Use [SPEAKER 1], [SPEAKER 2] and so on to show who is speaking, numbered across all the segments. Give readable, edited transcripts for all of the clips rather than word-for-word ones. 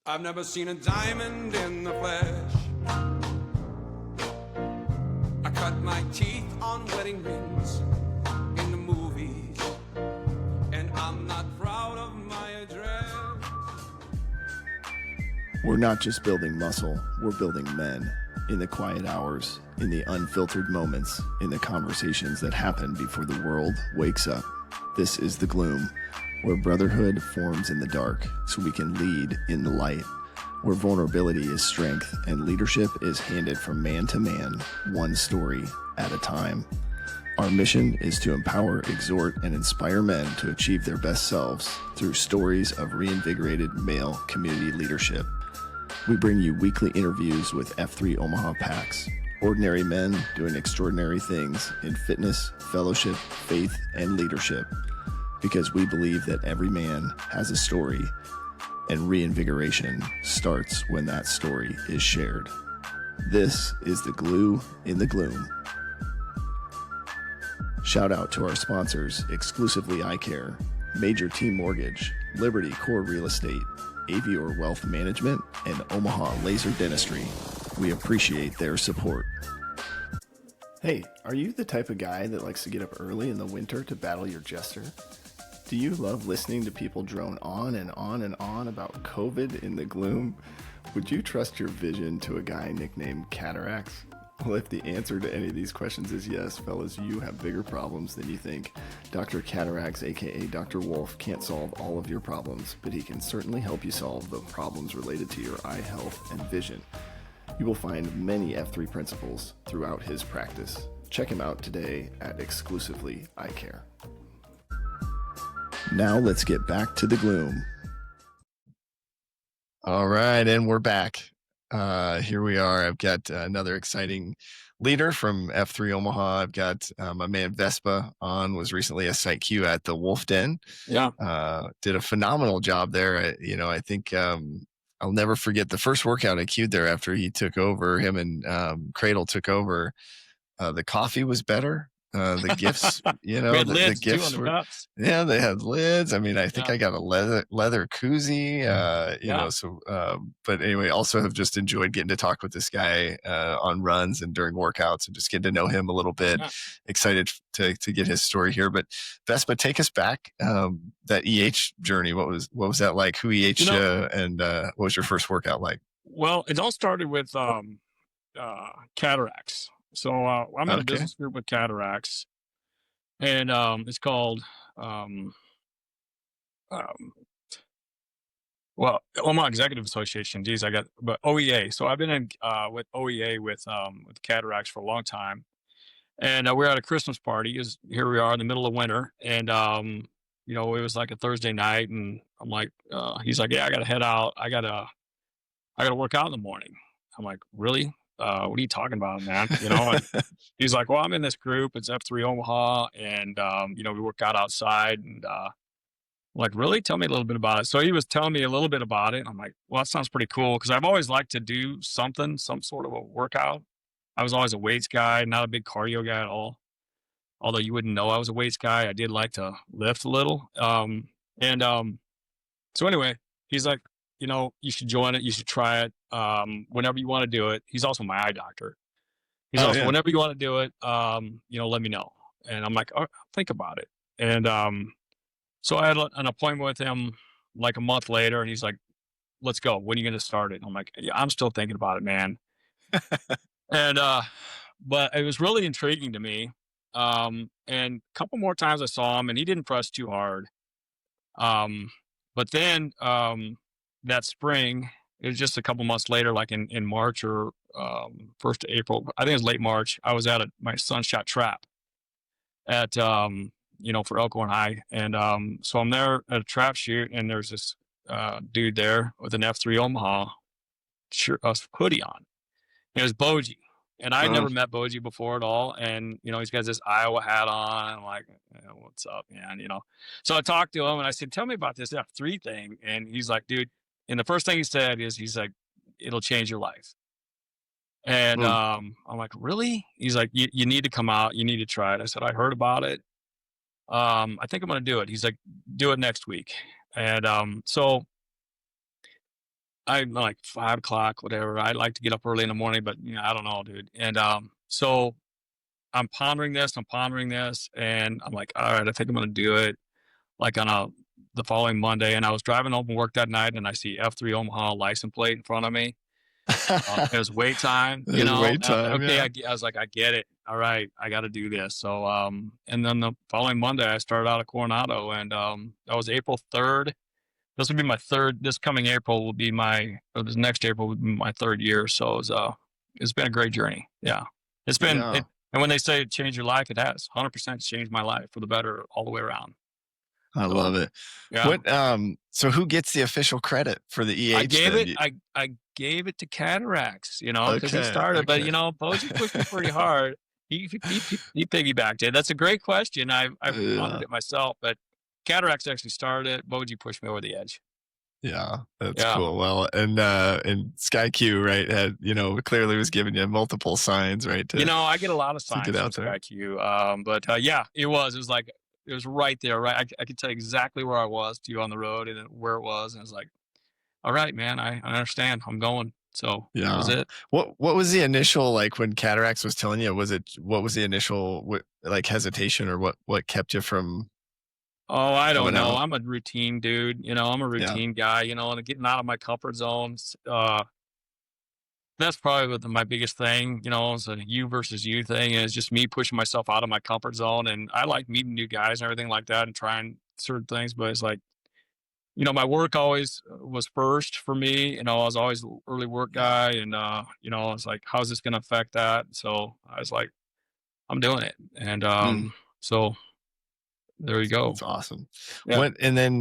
[SPEAKER 1] I've never seen a diamond in the flesh. I cut my teeth on wedding rings in the movies, and I'm not proud of my address.
[SPEAKER 2] We're not just building muscle, we're building men. In the quiet hours, in the unfiltered moments, in the conversations that happen before the world wakes up. This is the Glue-OOM, where brotherhood forms in the dark so we can lead in the light, where vulnerability is strength and leadership is handed from man to man, one story at a time. Our mission is to empower, exhort, and inspire men to achieve their best selves through stories of reinvigorated male community leadership. We bring you weekly interviews with F3 Omaha packs, ordinary men doing extraordinary things in fitness, fellowship, faith, and leadership, because we believe that every man has a story, and reinvigoration starts when that story is shared. This is the Glue in the Gloom. Shout out to our sponsors, Exclusively Eye Care, Major Team Mortgage, Liberty Core Real Estate, Avior Wealth Management, and Omaha Laser Dentistry. We appreciate their support. Hey, are you the type of guy that likes to get up early in the winter to battle your jester? Do you love listening to people drone on and on and on about COVID in the gloom? Would you trust your vision to a guy nicknamed Cataracts? Well, if the answer to any of these questions is yes, fellas, you have bigger problems than you think. Dr. Cataracts, aka Dr. Wolf, can't solve all of your problems, but he can certainly help you solve the problems related to your eye health and vision. You will find many F3 principles throughout his practice. Check him out today at Exclusively Eye Care. Now let's get back to the gloom. All right, and we're back. Here we are. I've got another exciting leader from F3 Omaha. I've got my man Vespa on, was recently a site Q at the Wolf Den.
[SPEAKER 3] Yeah.
[SPEAKER 2] Did a phenomenal job there. I think I'll never forget the first workout I queued there after he took over. Him and Cradle took over. The coffee was better. The gifts, the gifts were, yeah, they had lids. I mean, I think I got a leather koozie, but anyway, also have just enjoyed getting to talk with this guy on runs and during workouts and just getting to know him a little bit. Yeah. Excited to get his story here. But Vespa, take us back, that EH journey. What was that like? Who EH and what was your first workout like?
[SPEAKER 3] Well, it all started with Cataracts. So I'm in a business group with Cataracts, and it's called Omaha Executive Association. Geez, but OEA. So I've been in with OEA with Cataracts for a long time, and we're at a Christmas party. Here we are in the middle of winter, and it was like a Thursday night, and I'm like, he's like, yeah, I gotta head out. I gotta work out in the morning. I'm like, really? What are you talking about, man? And he's like, well, I'm in this group. It's F3 Omaha. And, we work out outside. And I'm like, really? Tell me a little bit about it. So he was telling me a little bit about it. And I'm like, well, that sounds pretty cool. Because I've always liked to do some sort of a workout. I was always a weights guy, not a big cardio guy at all. Although you wouldn't know I was a weights guy. I did like to lift a little. So anyway, he's like, you should join it. You should try it. Whenever you want to do it. He's also my eye doctor. He's whenever you want to do it, let me know. And I'm like, oh, think about it. And so I had an appointment with him like a month later, and he's like, let's go. When are you going to start it? And I'm like, yeah, I'm still thinking about it, man. And but it was really intriguing to me. And a couple more times I saw him, and he didn't press too hard. But then that spring, it was just a couple months later, like in March or 1st of April. I think it was late March. I was at my son shot trap at, for Elkhorn High. And so I'm there at a trap shoot, and there's this dude there with an F3 Omaha hoodie on. And it was Boji. And I never met Boji before at all. And, he's got this Iowa hat on. And I'm like, what's up, man? So I talked to him, and I said, tell me about this F3 thing. And he's like, dude, and the first thing he said is, he's like, it'll change your life. And I'm like, really? He's like, you need to come out. You need to try it. I said, I heard about it. I think I'm going to do it. He's like, do it next week. And so I'm like 5 o'clock, whatever. I like to get up early in the morning, but I don't know, dude. And so I'm pondering this, and I'm like, all right, I think I'm gonna do it like on the following Monday. And I was driving home from work that night, and I see F3 Omaha license plate in front of me. It was wait time,
[SPEAKER 2] It was wait
[SPEAKER 3] and I was like,
[SPEAKER 2] time,
[SPEAKER 3] okay,
[SPEAKER 2] yeah.
[SPEAKER 3] I was like, I get it. All right, I got to do this. So, and then the following Monday, I started out at Coronado, and that was April 3rd. This would be my third. This coming April will be or this next April would be my third year. So it's been a great journey. Yeah, it's been.
[SPEAKER 2] Yeah.
[SPEAKER 3] And when they say it changed your life, it has 100% changed my life for the better all the way around.
[SPEAKER 2] I
[SPEAKER 3] So,
[SPEAKER 2] love it.
[SPEAKER 3] yeah.
[SPEAKER 2] What so who gets the official credit for the EH then?
[SPEAKER 3] I gave it to Cataracts, because he
[SPEAKER 2] Okay,
[SPEAKER 3] started, but
[SPEAKER 2] okay.
[SPEAKER 3] Boji pushed me pretty hard. He piggybacked it. That's a great question. I've
[SPEAKER 2] Yeah.
[SPEAKER 3] pondered it myself, but Cataracts actually started it. Boji pushed me over the edge.
[SPEAKER 2] Yeah, that's
[SPEAKER 3] Yeah.
[SPEAKER 2] cool. Well, and Sky Q, right, had, clearly was giving you multiple signs, right?
[SPEAKER 3] I get a lot of
[SPEAKER 2] To
[SPEAKER 3] signs
[SPEAKER 2] get
[SPEAKER 3] from
[SPEAKER 2] out there.
[SPEAKER 3] SkyQ. But yeah, it was like, it was right there, right? I could tell you exactly where I was to you on the road and then where it was. And it's like, all right, man, I understand. I'm going. So that was
[SPEAKER 2] Yeah.
[SPEAKER 3] it.
[SPEAKER 2] What was the initial, like, when Cataracts was telling you, what was the initial like hesitation, or what kept you from
[SPEAKER 3] Oh, I don't
[SPEAKER 2] coming
[SPEAKER 3] know.
[SPEAKER 2] out?
[SPEAKER 3] I'm a routine dude. I'm a
[SPEAKER 2] Yeah.
[SPEAKER 3] routine guy, and getting out of my comfort zones. That's probably my biggest thing, it's a you versus you thing, is just me pushing myself out of my comfort zone. And I like meeting new guys and everything like that and trying certain things. But it's like, my work always was first for me. I was always an early work guy. And, it's like, how's this going to affect that? So I was like, I'm doing it. And
[SPEAKER 2] Mm,
[SPEAKER 3] so there you go.
[SPEAKER 2] that's awesome.
[SPEAKER 3] Yeah.
[SPEAKER 2] And then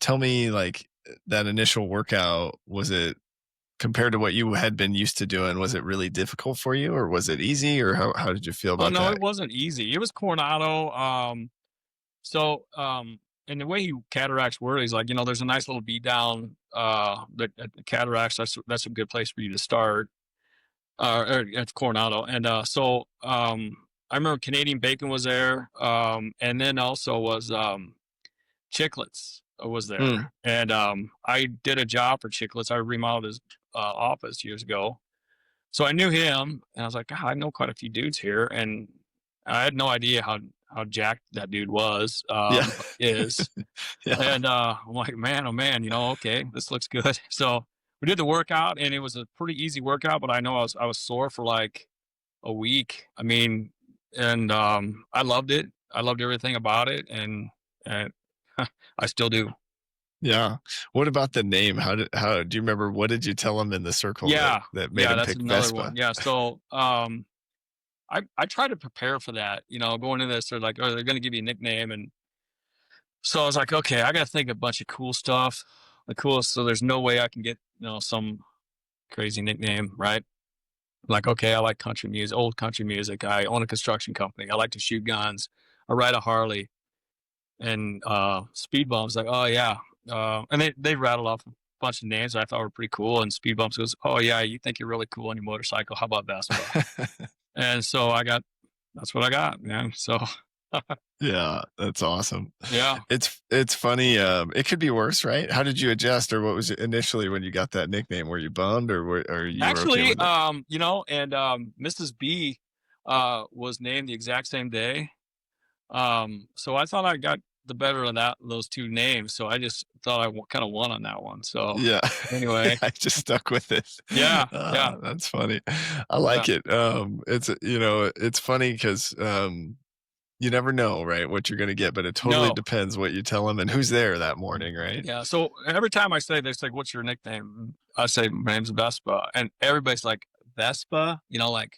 [SPEAKER 2] tell me, like, that initial workout, was it, compared to what you had been used to doing, was it really difficult for you, or was it easy, or how did you feel
[SPEAKER 3] Oh,
[SPEAKER 2] about
[SPEAKER 3] no,
[SPEAKER 2] that?
[SPEAKER 3] it wasn't easy. It was Coronado. So, and the way Cataracts were, he's like, there's a nice little beat down, at the Cataracts. That's a good place for you to start, or at Coronado. And, I remember Canadian Bacon was there. And then also was, Chiclets was
[SPEAKER 2] Mm,
[SPEAKER 3] there. And, I did a job for Chiclets. I remodeled his, office years ago. So I knew him, and I was like, "God, I know quite a few dudes here." And I had no idea how jacked that dude was,
[SPEAKER 2] yeah.
[SPEAKER 3] is.
[SPEAKER 2] Yeah.
[SPEAKER 3] And I'm like, man, oh man, okay, this looks good. So we did the workout, and it was a pretty easy workout, but I know I was sore for like a week. I mean, and I loved it. I loved everything about it, and I still do.
[SPEAKER 2] Yeah. What about the name? How do you remember, what did you tell him in the circle that
[SPEAKER 3] Yeah,
[SPEAKER 2] made him
[SPEAKER 3] that's
[SPEAKER 2] pick
[SPEAKER 3] another
[SPEAKER 2] Vespa?
[SPEAKER 3] one. Yeah, so I try to prepare for that, going into this. They're like, oh, they're going to give you a nickname. And so I was like, okay, I got to think of a bunch of cool stuff. The coolest. So there's no way I can get, some crazy nickname, right? Like, okay, I like country music, old country music. I own a construction company. I like to shoot guns. I ride a Harley. And Speed Bumps, like, oh, yeah. And they rattled off a bunch of names that I thought were pretty cool. And Speed Bumps goes, oh, yeah, you think you're really cool on your motorcycle. How about Vespa? And so that's what I got, man. So
[SPEAKER 2] Yeah, that's awesome.
[SPEAKER 3] yeah.
[SPEAKER 2] It's funny. It could be worse, right? How did you adjust, or what was it initially when you got that nickname? Were you bummed, or you were okay
[SPEAKER 3] Actually,
[SPEAKER 2] with it?
[SPEAKER 3] and Mrs. B was named the exact same day. So I thought I got the better of those two names. So I just thought I kind of won on that one. So
[SPEAKER 2] Yeah.
[SPEAKER 3] anyway,
[SPEAKER 2] I just stuck with it.
[SPEAKER 3] yeah, yeah,
[SPEAKER 2] That's funny. I
[SPEAKER 3] yeah.
[SPEAKER 2] like it. It's, it's funny because you never know, right, what you're gonna get, but it totally
[SPEAKER 3] No,
[SPEAKER 2] depends what you tell them and who's there that morning, right?
[SPEAKER 3] yeah. So every time I say, they say, "What's your nickname?" I say, "My name's Vespa," and everybody's like, "Vespa," like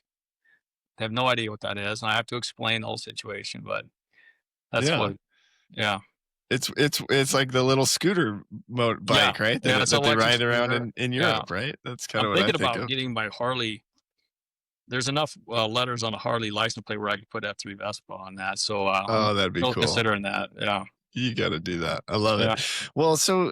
[SPEAKER 3] they have no idea what that is, and I have to explain the whole situation. But that's
[SPEAKER 2] Yeah.
[SPEAKER 3] what, yeah,
[SPEAKER 2] It's like the little scooter
[SPEAKER 3] yeah,
[SPEAKER 2] bike, right?
[SPEAKER 3] yeah. It's an
[SPEAKER 2] That they
[SPEAKER 3] electric
[SPEAKER 2] ride around
[SPEAKER 3] scooter.
[SPEAKER 2] in
[SPEAKER 3] Yeah,
[SPEAKER 2] Europe, right? That's kind
[SPEAKER 3] I'm
[SPEAKER 2] of what I
[SPEAKER 3] thinking
[SPEAKER 2] think
[SPEAKER 3] about
[SPEAKER 2] of.
[SPEAKER 3] getting my Harley. There's enough letters on a Harley license plate where I can put F3 Vespa on that. So I'm
[SPEAKER 2] Oh, that'd be
[SPEAKER 3] still
[SPEAKER 2] cool.
[SPEAKER 3] considering that. Yeah,
[SPEAKER 2] You got to do that. I love it.
[SPEAKER 3] yeah,
[SPEAKER 2] Well, so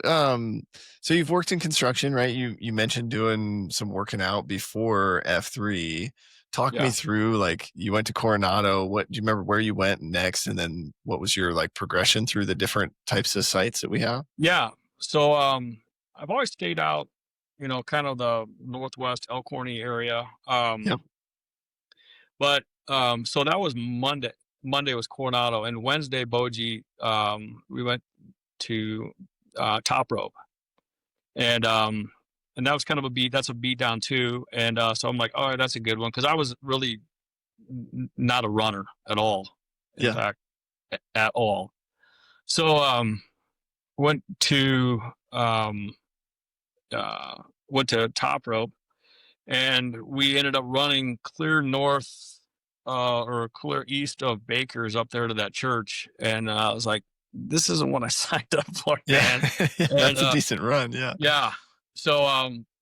[SPEAKER 2] you've worked in construction, right? You mentioned doing some working out before F3. Talk me
[SPEAKER 3] yeah,
[SPEAKER 2] through, like, you went to Coronado. What do you remember where you went next, and then what was your, like, progression through the different types of sites that we have?
[SPEAKER 3] yeah. So I've always stayed out kind of the Northwest Elkhorn area.
[SPEAKER 2] Yep.
[SPEAKER 3] But so that was Monday. Monday was Coronado, and Wednesday Boji. We went to top rope, and that was kind of a beat. That's a beat down too, and so I'm like, all right, that's a good one because I was really not a runner at all. In
[SPEAKER 2] Yeah.
[SPEAKER 3] fact, at all. So went to um, went to top rope, and we ended up running clear north or clear east of Baker's up there to that church, and I was like, this isn't what I signed up for,
[SPEAKER 2] Yeah.
[SPEAKER 3] man.
[SPEAKER 2] Yeah,
[SPEAKER 3] And
[SPEAKER 2] that's a decent run. Yeah.
[SPEAKER 3] yeah, so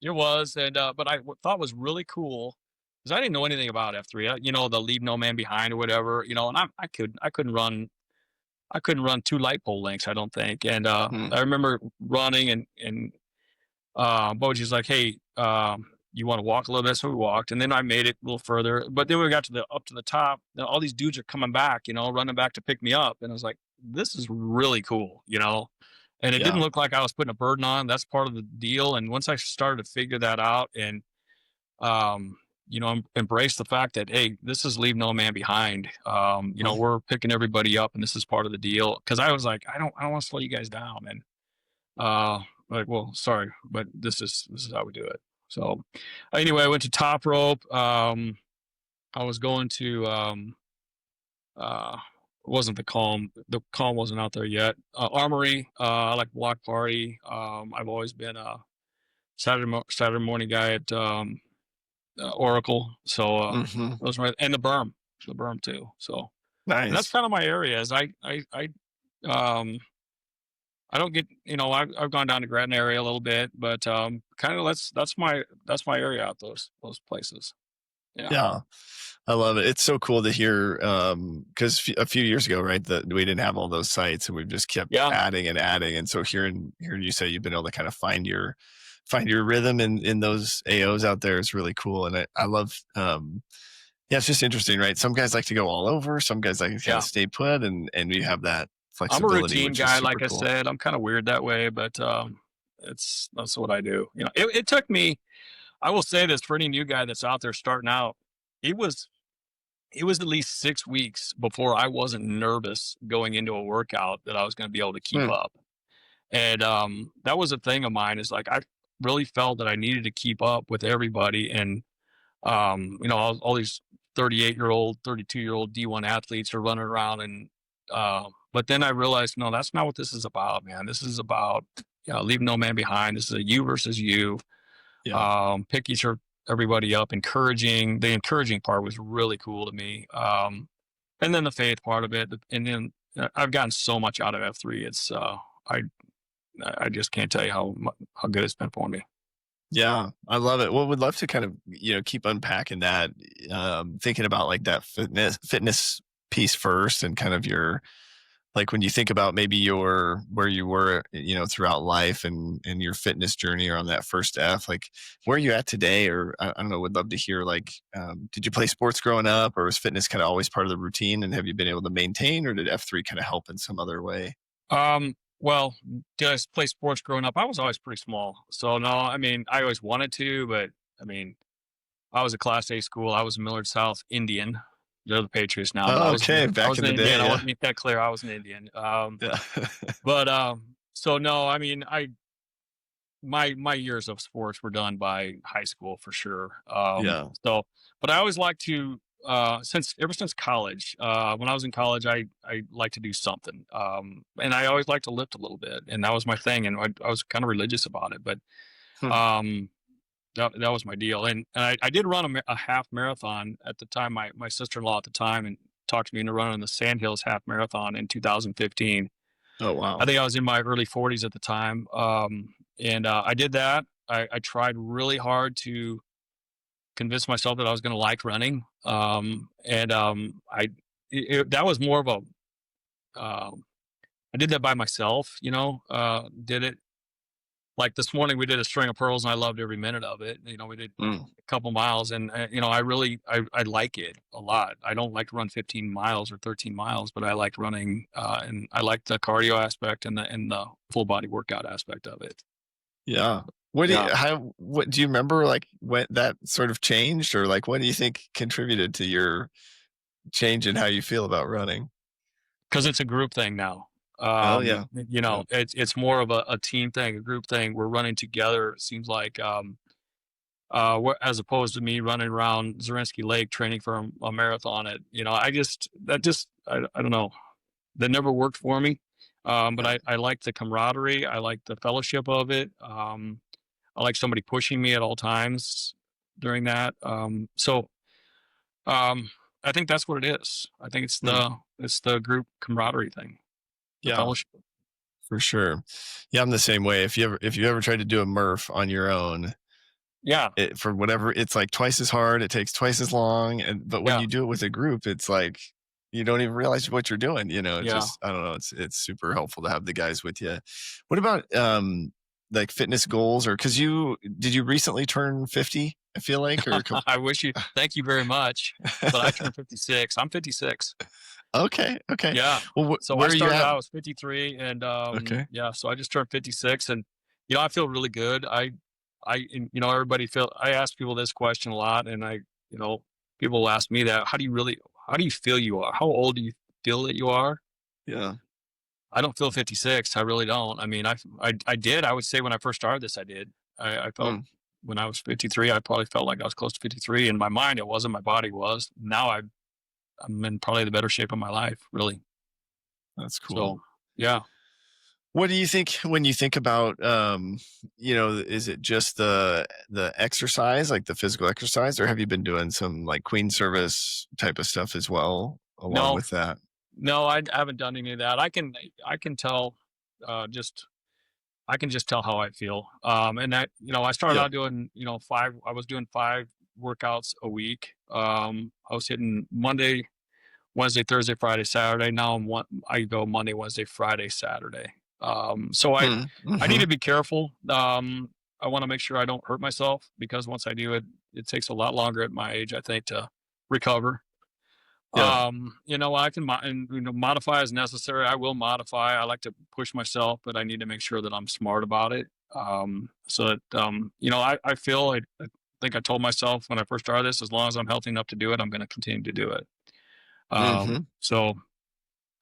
[SPEAKER 3] it was, and but thought was really cool because I didn't know anything about F3, the leave no man behind or whatever, and I couldn't run 2 light pole lengths, I don't think. And
[SPEAKER 2] Mm.
[SPEAKER 3] I remember running, and Boji's like, "Hey, you want to walk a little bit?" So we walked, and then I made it a little further. But then we got to up to the top. And all these dudes are coming back, running back to pick me up, and I was like, "This is really cool." And it didn't
[SPEAKER 2] Yeah.
[SPEAKER 3] look like I was putting a burden on. That's part of the deal. And once I started to figure that out, and um, embrace the fact that, hey, this is leave no man behind.
[SPEAKER 2] Well,
[SPEAKER 3] We're picking everybody up, and this is part of the deal. Because I was like, I don't want to slow you guys down, and like, well, sorry, but this is how we do it. So anyway, I went to top rope. I was going to it wasn't the calm. The calm wasn't out there yet. Armory. I like block party. I've always been a Saturday morning guy at Oracle. So
[SPEAKER 2] hmm
[SPEAKER 3] those were, and the berm too. So and that's
[SPEAKER 2] Nice.
[SPEAKER 3] kind of my area. Is um I don't get, I've gone down to Gretna area a little bit, but kind of that's my area out those places. Yeah.
[SPEAKER 2] Yeah. I love it. It's so cool to hear because a few years ago, right, that we didn't have all those sites, and we've just kept
[SPEAKER 3] Yeah.
[SPEAKER 2] adding and adding. And so hearing you say you've been able to kind of find your rhythm in those AOs out there is really cool. And I love yeah, it's just interesting, right? Some guys like to go all over, some guys like to kind
[SPEAKER 3] Yeah.
[SPEAKER 2] of stay put, and you have that
[SPEAKER 3] I'm a
[SPEAKER 2] flexibility,
[SPEAKER 3] routine
[SPEAKER 2] which is
[SPEAKER 3] guy,
[SPEAKER 2] super
[SPEAKER 3] like I
[SPEAKER 2] cool.
[SPEAKER 3] said. I'm kind of weird that way, but that's what I do. It took me, I will say this for any new guy that's out there starting out, it was at least 6 weeks before I wasn't nervous going into a workout that I was going to be able to keep
[SPEAKER 2] Mm,
[SPEAKER 3] up. And that was a thing of mine, is like I really felt that I needed to keep up with everybody. And all these 38-year-old, 32-year-old D1 athletes are running around, and but then I realized, no, that's not what this is about, man. This is about leave no man behind. This is a you versus you.
[SPEAKER 2] yeah.
[SPEAKER 3] Pick everybody up. The encouraging part was really cool to me. And then the faith part of it, and then I've gotten so much out of F3. It's I just can't tell you how good it's been for me.
[SPEAKER 2] Yeah, I love it. Well, we'd love to kind of, keep unpacking that, thinking about like that fitness piece first, and kind of like when you think about maybe where you were, throughout life, and your fitness journey around that first F, like where are you at today? Or I don't know, would love to hear, like, did you play sports growing up, or was fitness kind of always part of the routine, and have you been able to maintain, or did F3 kind of help in some other way?
[SPEAKER 3] Well, did I play sports growing up? I was always pretty small. So no, I mean, I always wanted to, but I mean, I was a Class A school. I was a Millard South Indian. They're the Patriots now, but
[SPEAKER 2] Oh,
[SPEAKER 3] I was
[SPEAKER 2] okay.
[SPEAKER 3] I
[SPEAKER 2] Back
[SPEAKER 3] was
[SPEAKER 2] in
[SPEAKER 3] an
[SPEAKER 2] the day.
[SPEAKER 3] Indian. I want
[SPEAKER 2] Yeah.
[SPEAKER 3] to make that clear. I was an Indian.
[SPEAKER 2] Yeah.
[SPEAKER 3] But so no, I mean, my years of sports were done by high school for sure.
[SPEAKER 2] Yeah.
[SPEAKER 3] So, but I always like to ever since college. When I was in college, I like to do something, and I always liked to lift a little bit, and that was my thing, and I was kind of religious about it, but
[SPEAKER 2] Hmm.
[SPEAKER 3] um, that was my deal, and I did run a half marathon at the time. My sister-in-law at the time and talked me into running the Sandhills half marathon in 2015.
[SPEAKER 2] Oh,
[SPEAKER 3] I
[SPEAKER 2] wow.
[SPEAKER 3] think I was in my early 40s at the time. And I did that. I tried really hard to convince myself that I was going to like running. And that was more of um, I did that by myself, did it like this morning. We did a string of pearls, and I loved every minute of it. We did
[SPEAKER 2] Mm.
[SPEAKER 3] a couple miles, and I like it a lot. I don't like to run 15 miles or 13 miles, but I like running, and I like the cardio aspect and the full body workout aspect of it.
[SPEAKER 2] Yeah. What do you,
[SPEAKER 3] Yeah.
[SPEAKER 2] what do you remember, like, when that sort of changed, or like, what do you think contributed to your change in how you feel about running?
[SPEAKER 3] Because it's a group thing now.
[SPEAKER 2] Oh yeah. Yeah.
[SPEAKER 3] It's more of a team thing, a group thing. We're running together. It seems like, as opposed to me running around Zarinsky Lake training for a marathon. I don't know. That never worked for me. But
[SPEAKER 2] Yeah.
[SPEAKER 3] I like the camaraderie. I like the fellowship of it. I like somebody pushing me at all times during that. Um, I think that's what it is. I think
[SPEAKER 2] Hmm.
[SPEAKER 3] it's the group camaraderie thing, the
[SPEAKER 2] Yeah,
[SPEAKER 3] fellowship.
[SPEAKER 2] for sure. Yeah, I'm the same way. If you ever tried to do a Murph on your own,
[SPEAKER 3] Yeah,
[SPEAKER 2] for whatever, it's like twice as hard, it takes twice as long, and but when
[SPEAKER 3] yeah,
[SPEAKER 2] you do it with a group, it's like you don't even realize what you're doing, it
[SPEAKER 3] yeah.
[SPEAKER 2] just, I don't know, it's super helpful to have the guys with you. What about like fitness goals, or because did you recently turn 50, I feel like, or a couple.
[SPEAKER 3] I wish you. Thank you very much. But I turned 56. I'm 56.
[SPEAKER 2] Okay, okay.
[SPEAKER 3] Yeah.
[SPEAKER 2] Well,
[SPEAKER 3] So I
[SPEAKER 2] where are you
[SPEAKER 3] started
[SPEAKER 2] at?
[SPEAKER 3] out, I was 53, and
[SPEAKER 2] Okay.
[SPEAKER 3] yeah, so I just turned 56, and I feel really good. And, everybody feel. I ask people this question a lot, and you know, people ask me that. How do you feel you are? How old do you feel that you are?
[SPEAKER 2] Yeah.
[SPEAKER 3] I don't feel 56. I really don't. I mean, I did. I would say when I first started this, I did. I felt
[SPEAKER 2] Mm,
[SPEAKER 3] when I was 53, I probably felt like I was close to 53. In my mind, it wasn't. My body was. Now I'm in probably the better shape of my life, really.
[SPEAKER 2] that's cool.
[SPEAKER 3] So, yeah.
[SPEAKER 2] What do you think when you think about, is it just the exercise, like the physical exercise, or have you been doing some like queen service type of stuff as well along
[SPEAKER 3] No,
[SPEAKER 2] with that?
[SPEAKER 3] no, I haven't done any of that. I can tell, just I can just tell how I feel. And that I started
[SPEAKER 2] Yeah.
[SPEAKER 3] out doing five. I was doing 5 workouts a week. I was hitting Monday, Wednesday, Thursday, Friday, Saturday. Now I go Monday, Wednesday, Friday, Saturday. So I need
[SPEAKER 2] Mm-hmm.
[SPEAKER 3] to be careful. I want to make sure I don't hurt myself, because once I do it, it takes a lot longer at my age, I think, to recover.
[SPEAKER 2] Yeah.
[SPEAKER 3] I can modify as necessary. I will modify. I like to push myself, but I need to make sure that I'm smart about it. So that I feel I think I told myself when I first started this, as long as I'm healthy enough to do it, I'm going to continue to do it.
[SPEAKER 2] Mm-hmm.
[SPEAKER 3] So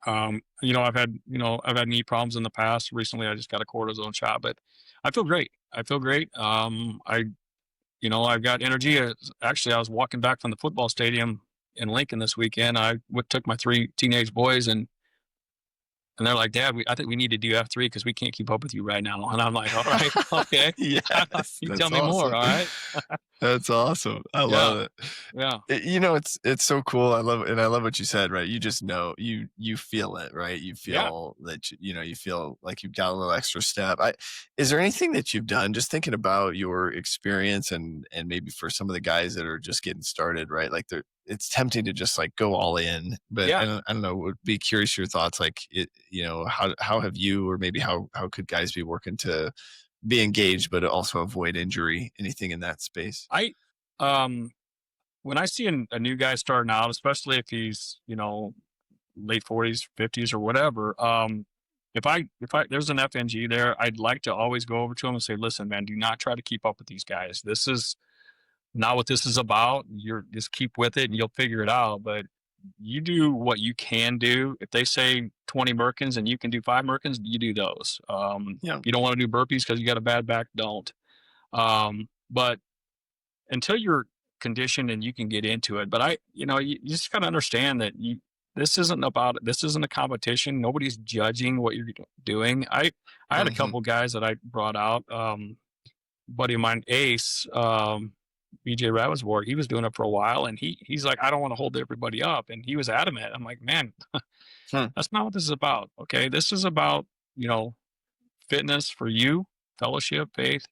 [SPEAKER 3] I've had knee problems in the past. Recently, I just got a cortisone shot, but I feel great. I feel great. I've got energy. Actually, I was walking back from the football stadium in Lincoln this weekend. Took my 3 teenage boys, and they're like, "Dad, I think we need to do F3 because we can't keep up with you right now." And I'm like, "All right, okay,
[SPEAKER 2] Yes,
[SPEAKER 3] you tell
[SPEAKER 2] that's
[SPEAKER 3] me more."
[SPEAKER 2] awesome.
[SPEAKER 3] All right,
[SPEAKER 2] That's awesome. I
[SPEAKER 3] yeah,
[SPEAKER 2] love it.
[SPEAKER 3] yeah,
[SPEAKER 2] It's so cool. I love what you said, right? You just know, you feel it, right? You
[SPEAKER 3] yeah.
[SPEAKER 2] feel that you feel like you've got a little extra step. Is there anything that you've done, just thinking about your experience, and maybe for some of the guys that are just getting started, right? Like it's tempting to just like go all in, but
[SPEAKER 3] Yeah.
[SPEAKER 2] I don't know, would be curious your thoughts, like how have you, or maybe how could guys be working to be engaged but also avoid injury, anything in that space?
[SPEAKER 3] I um when I see a new guy starting out, especially if he's late 40s, 50s, or whatever. If I there's an FNG there, I'd like to always go over to him and say, "Listen, man, do not try to keep up with these guys. This is not what this is about. You're just keep with it, and you'll figure it out. But you do what you can do. If they say 20 Merkins and you can do 5 Merkins, you do those.
[SPEAKER 2] Yeah.
[SPEAKER 3] You don't want to do burpees because you got a bad back, don't. But until you're conditioned and you can get into it. But you just got to understand that this isn't a competition. Nobody's judging what you're doing. I had a
[SPEAKER 2] Hmm.
[SPEAKER 3] couple guys that I brought out. Buddy of mine, Ace, BJ Ravensborg, he was doing it for a while, and he's like, I don't want to hold everybody up, and he was adamant. I'm like, man,
[SPEAKER 2] Hmm.
[SPEAKER 3] that's not what this is about. Okay, this is about you know fitness for you, fellowship, faith.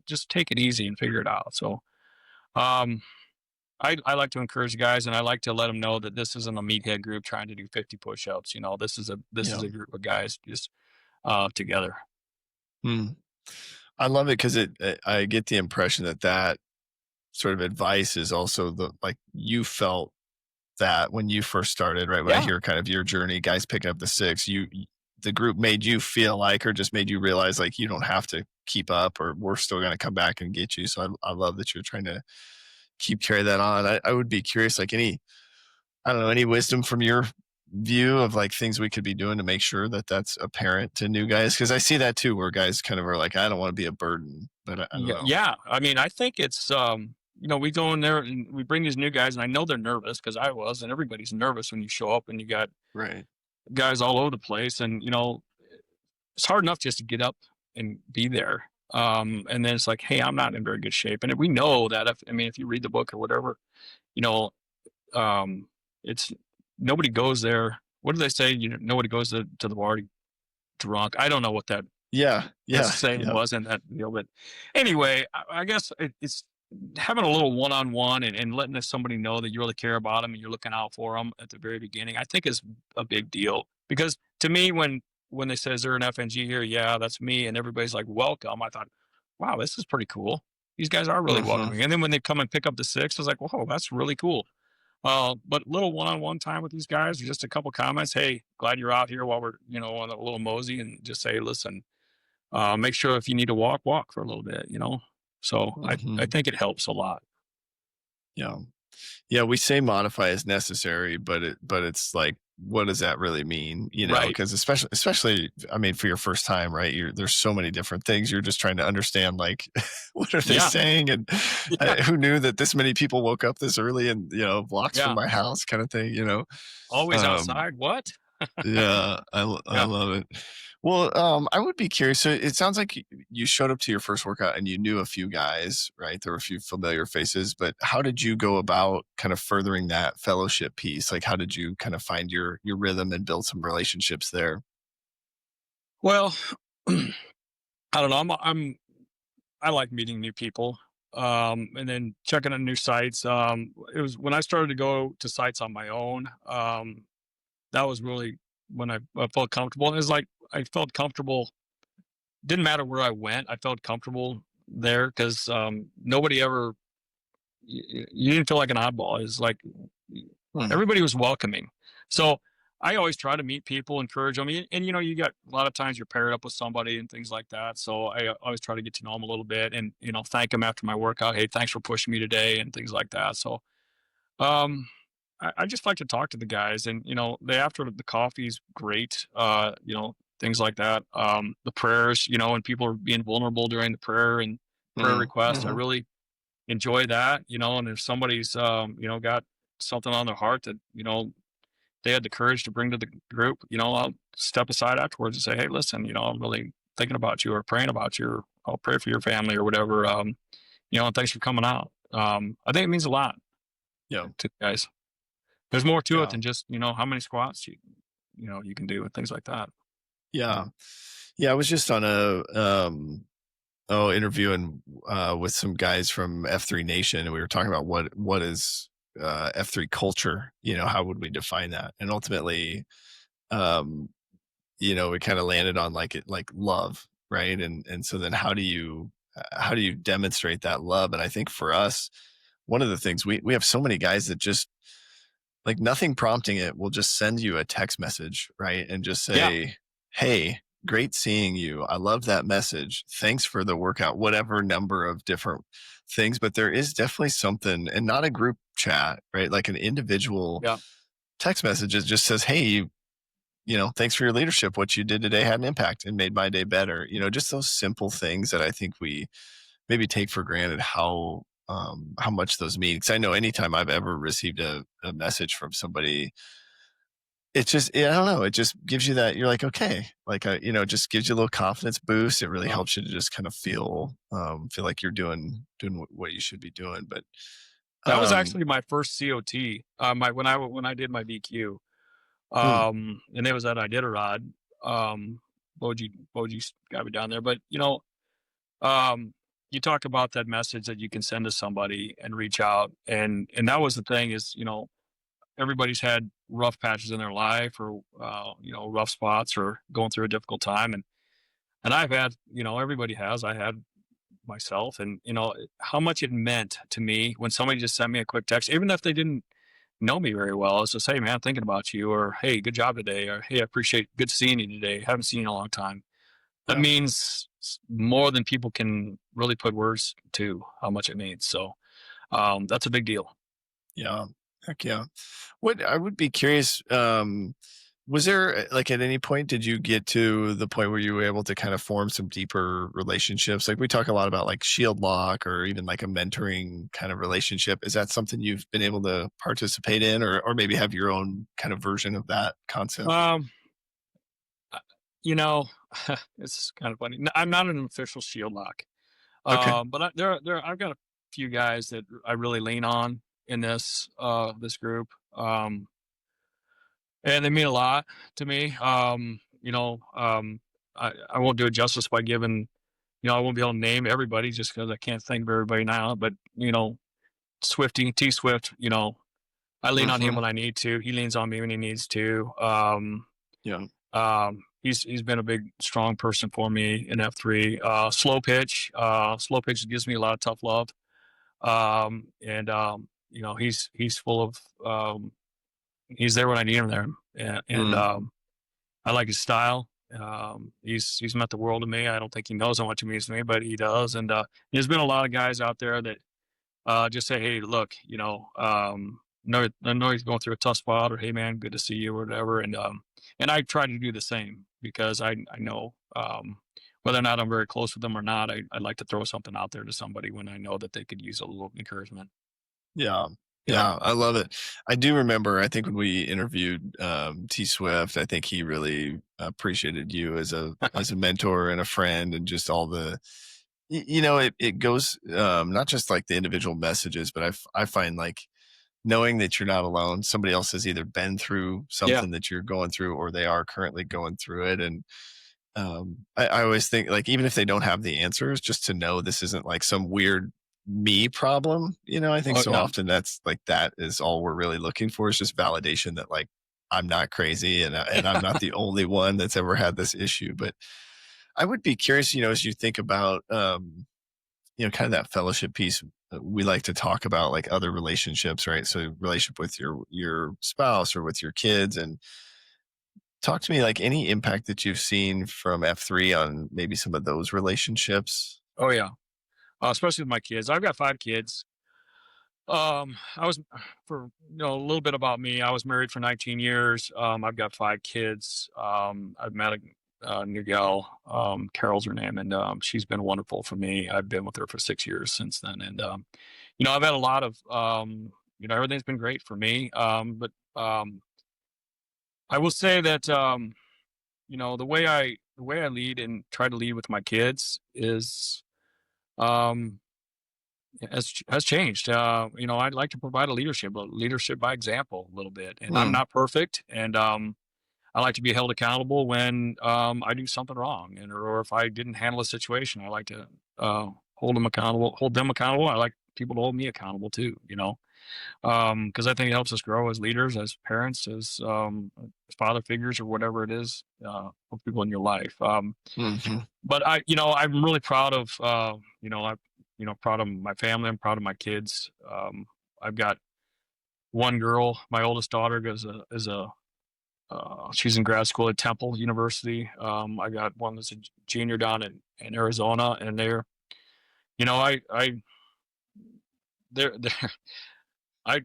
[SPEAKER 3] Just take it easy and figure it out. So, um, I like to encourage guys, and I like to let them know that this isn't a meathead group trying to do 50 push-ups. This is
[SPEAKER 2] Yeah.
[SPEAKER 3] a group of guys just together.
[SPEAKER 2] Hmm. I love it because I get the impression that sort of advice is also like you felt that when you first started, right? When I
[SPEAKER 3] Yeah,
[SPEAKER 2] hear kind of your journey, guys picking up the six, the group made you feel like, or just made you realize like you don't have to keep up, or we're still going to come back and get you. So I love that you're trying to carry that on. I would be curious, like I don't know, any wisdom from your view of like things we could be doing to make sure that that's apparent to new guys? Because I see that too, where guys kind of are like, I don't want to be a burden, but I don't
[SPEAKER 3] Yeah,
[SPEAKER 2] know.
[SPEAKER 3] yeah. I mean, I think it's we go in there and we bring these new guys, and I know they're nervous because I was, and everybody's nervous when you show up and you got
[SPEAKER 2] Right.
[SPEAKER 3] guys all over the place, and it's hard enough just to get up and be there. And then it's like, hey, I'm not in very good shape, and we know that if you read the book or whatever, you know, um, it's nobody goes there. What do they say? Nobody goes to the party drunk. I don't know what that
[SPEAKER 2] Yeah.
[SPEAKER 3] that
[SPEAKER 2] Yeah.
[SPEAKER 3] saying
[SPEAKER 2] Yeah.
[SPEAKER 3] wasn't that deal, but anyway, I guess it's having a little one-on-one and letting somebody know that you really care about them and you're looking out for them at the very beginning. I think is a big deal because to me, when they say, "Is there an FNG here?" Yeah, that's me, and everybody's like, "Welcome." I thought, wow, this is pretty cool. These guys are really
[SPEAKER 2] Hmm.
[SPEAKER 3] welcoming. And then when they come and pick up the six, I was like, whoa, that's really cool. But little one-on-one time with these guys, just a couple comments. Hey, glad you're out here while we're, on a little mosey, and just say, listen, make sure if you need to walk for a little bit. So I
[SPEAKER 2] Hmm.
[SPEAKER 3] think it helps a lot.
[SPEAKER 2] Yeah. Yeah. We say modify as necessary, but it's like, what does that really mean?
[SPEAKER 3] Right.
[SPEAKER 2] Because especially, I mean, for your first time, right? There's so many different things. You're just trying to understand, like, what are they
[SPEAKER 3] Yeah.
[SPEAKER 2] saying? And
[SPEAKER 3] Yeah.
[SPEAKER 2] who knew that this many people woke up this early and, blocks from
[SPEAKER 3] Yeah.
[SPEAKER 2] my house kind of thing.
[SPEAKER 3] Always
[SPEAKER 2] Um,
[SPEAKER 3] outside. What?
[SPEAKER 2] Yeah, I
[SPEAKER 3] Yeah.
[SPEAKER 2] love it. Well, I would be curious. So it sounds like you showed up to your first workout and you knew a few guys, right? There were a few familiar faces, but how did you go about kind of furthering that fellowship piece? Like, how did you kind of find your rhythm and build some relationships there?
[SPEAKER 3] Well, I don't know. I like meeting new people. And then checking on new sites. It was when I started to go to sites on my own. That was really when I felt comfortable. It was like I felt comfortable. Didn't matter where I went. I felt comfortable there because nobody ever. You didn't feel like an oddball. It's like
[SPEAKER 2] Hmm.
[SPEAKER 3] everybody was welcoming. So I always try to meet people, encourage them, and you got a lot of times you're paired up with somebody and things like that. So I always try to get to know them a little bit, and thank them after my workout. Hey, thanks for pushing me today, and things like that. So um, I just like to talk to the guys, and the after the coffee's great. Things like that. The prayers, and people are being vulnerable during the prayer and prayer
[SPEAKER 2] Hmm.
[SPEAKER 3] requests. I
[SPEAKER 2] Hmm.
[SPEAKER 3] really enjoy that. And if somebody's got something on their heart that they had the courage to bring to the group, I'll step aside afterwards and say, hey, listen, I'm really thinking about you or praying about you, or I'll pray for your family or whatever. And thanks for coming out. I think it means a lot
[SPEAKER 2] Yeah.
[SPEAKER 3] to guys. There's more to it
[SPEAKER 2] Yeah.
[SPEAKER 3] than just, how many squats you can do and things like that.
[SPEAKER 2] Yeah. Yeah. I was just on a interviewing with some guys from F3 Nation, and we were talking about what is F3 culture. How would we define that? And ultimately, um, we kind of landed on like love, right? And so then how do you demonstrate that love? And I think for us, one of the things we have so many guys that just like nothing prompting it will just send you a text message, right? And just
[SPEAKER 3] Yeah.
[SPEAKER 2] say, hey, great seeing you. I love that message. Thanks for the workout, whatever number of different things. But there is definitely something, and not a group chat, right? Like an individual
[SPEAKER 3] Yeah.
[SPEAKER 2] text message that just says, hey, thanks for your leadership. What you did today had an impact and made my day better. Just those simple things that I think we maybe take for granted how much those mean. Because I know anytime I've ever received a message from somebody, it just, I don't know, it just gives you that, you're like, okay, like, it just gives you a little confidence boost. It really
[SPEAKER 3] Uh,
[SPEAKER 2] helps you to just kind of feel like you're doing what you should be doing. But,
[SPEAKER 3] that was
[SPEAKER 2] um,
[SPEAKER 3] actually my first COT. When I did my VQ.
[SPEAKER 2] hmm,
[SPEAKER 3] And it was at Iditarod. Um, Boji got me down there, but um, you talk about that message that you can send to somebody and reach out, and that was the thing is, everybody's had rough patches in their life or rough spots or going through a difficult time, and I've had, everybody has. I had myself, and how much it meant to me when somebody just sent me a quick text, even if they didn't know me very well. It's just, hey man, thinking about you, or hey, good job today, or hey, I appreciate good seeing you today. Haven't seen you in a long time. That
[SPEAKER 2] Yeah.
[SPEAKER 3] means more than people can really put words to how much it means. So that's a big deal.
[SPEAKER 2] Yeah. Heck yeah. What I would be curious, was there like at any point did you get to the point where you were able to kind of form some deeper relationships? Like we talk a lot about like shield lock or even like a mentoring kind of relationship. Is that something you've been able to participate in, or maybe have your own kind of version of that concept?
[SPEAKER 3] Um, uh, you know, it's kind of funny. I'm not an official shield lock,
[SPEAKER 2] Okay.
[SPEAKER 3] but I've got a few guys that I really lean on in this group. And they mean a lot to me. I won't do it justice by giving, I won't be able to name everybody just because I can't think of everybody now. But, Swifty, T Swift, I lean on him
[SPEAKER 2] Hmm.
[SPEAKER 3] when I need to. He leans on me when he needs to.
[SPEAKER 2] Yeah.
[SPEAKER 3] He's been a big, strong person for me in F3. Slow pitch gives me a lot of tough love. He's full of, he's there when I need him there.
[SPEAKER 2] Mm.
[SPEAKER 3] I like his style. He's meant the world to me. I don't think he knows how much he means to me, but he does. And there's been a lot of guys out there that just say, "Hey, look, I know he's going through a tough spot," or "Hey, man, good to see you," or whatever. And I try to do the same because I know whether or not I'm very close with them or not, I'd like to throw something out there to somebody when I know that they could use a little encouragement.
[SPEAKER 2] Yeah.
[SPEAKER 3] Yeah.
[SPEAKER 2] Yeah, I love it. I do remember, I think when we interviewed T Swift, I think he really appreciated you as a mentor and a friend and just all the it goes not just like the individual messages, but I find like knowing that you're not alone. Somebody else has either been through
[SPEAKER 3] Yeah.
[SPEAKER 2] something that you're going through or they are currently going through it. And I always think like even if they don't have the answers, just to know this isn't like some weird me problem. I think
[SPEAKER 3] Oh,
[SPEAKER 2] so
[SPEAKER 3] yeah.
[SPEAKER 2] often that's like that is all we're really looking for is just validation that like I'm not crazy and I'm not the only one that's ever had this issue. But I would be curious, as you think about kind of that fellowship piece. We like to talk about like other relationships, right? So relationship with your spouse or with your kids, and talk to me like any impact that you've seen from F3 on maybe some of those relationships.
[SPEAKER 3] Oh, yeah. Especially with my kids. I've got 5 kids. I was for a little bit about me. I was married for 19 years. I've got 5 kids. I've met a new gal. Carol's her name, and she's been wonderful for me. I've been with her for 6 years since then, and I've had a lot of everything's been great for me. But I will say that the way I lead and try to lead with my kids is um has changed. I'd like to provide a leadership by example a little bit. And I'm
[SPEAKER 2] Mm,
[SPEAKER 3] not perfect, and I like to be held accountable when I do something wrong, and or if I didn't handle a situation, I like to hold them accountable. Hold them accountable. I like people to hold me accountable too. Because I think it helps us grow as leaders, as parents, as father figures, or whatever it is for people in your life.
[SPEAKER 2] mhm,
[SPEAKER 3] But I'm really proud of, proud of my family. I'm proud of my kids. I've got one girl. My oldest daughter she's in grad school at Temple University. I got one that's a junior down in Arizona, and I, they're I,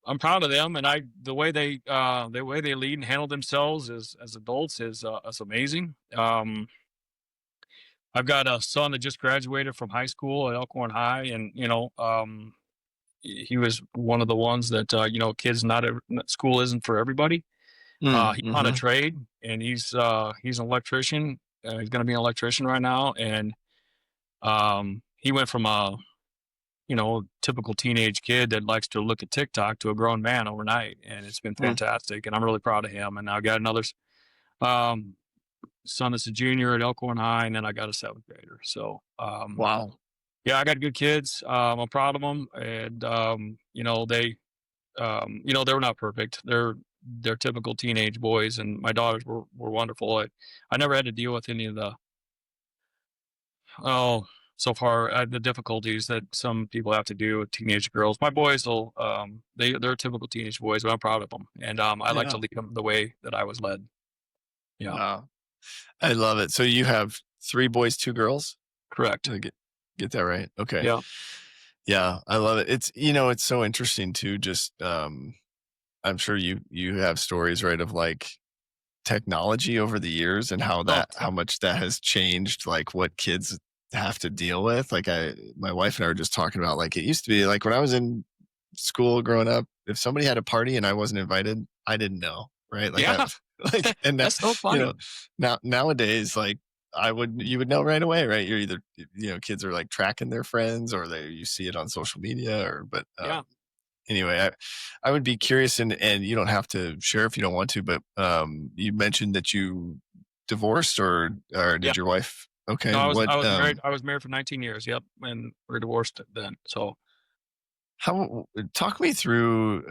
[SPEAKER 3] I'm proud of them, and the way they lead and handle themselves as adults is amazing. I've got a son that just graduated from high school at Elkhorn High, and he was one of the ones that kids school isn't for everybody.
[SPEAKER 2] mm,
[SPEAKER 3] He found a
[SPEAKER 2] mhm,
[SPEAKER 3] trade, and he's an electrician. He's going to be an electrician right now, and he went from a typical teenage kid that likes to look at TikTok to a grown man overnight, and it's been
[SPEAKER 2] mm.
[SPEAKER 3] fantastic. And I'm really proud of him. And I got another um, son that's a junior at Elkhorn High, and then I got a seventh grader. So
[SPEAKER 2] Wow.
[SPEAKER 3] yeah, I got good kids. I'm proud of them, and they're not perfect. They're typical teenage boys, and my daughters were wonderful. I never had to deal with any of the oh so far, the difficulties that some people have to do with teenage girls. My boys will, they're typical teenage boys, but I'm proud of them, and I like to
[SPEAKER 2] Yeah.
[SPEAKER 3] lead them the way that I was led. Yeah,
[SPEAKER 2] Wow. I love it. So you have 3 boys, 2 girls?
[SPEAKER 3] correct.
[SPEAKER 2] Did I get that right? Okay.
[SPEAKER 3] Yeah.
[SPEAKER 2] Yeah, I love it. It's so interesting too, just, I'm sure you have stories, right, of, like, technology over the years and
[SPEAKER 3] Oh,
[SPEAKER 2] how much that has changed, like, what kids have to deal with. Like, my wife and I were just talking about, like, it used to be, like, when I was in school growing up, if somebody had a party and I wasn't invited, I didn't know, right? Like,
[SPEAKER 3] yeah.
[SPEAKER 2] like, and now,
[SPEAKER 3] That's so
[SPEAKER 2] you
[SPEAKER 3] funny.
[SPEAKER 2] know, nowadays, like, you would know right away, right? You're either, kids are, like, tracking their friends or you see it on social media but,
[SPEAKER 3] Yeah.
[SPEAKER 2] anyway, I would be curious, and you don't have to share if you don't want to, but you mentioned that you divorced, or
[SPEAKER 3] Yeah.
[SPEAKER 2] did your wife? Okay,
[SPEAKER 3] No,
[SPEAKER 2] what
[SPEAKER 3] I was married. I was married for 19 years. Yep, and we're divorced then. So
[SPEAKER 2] how talk me through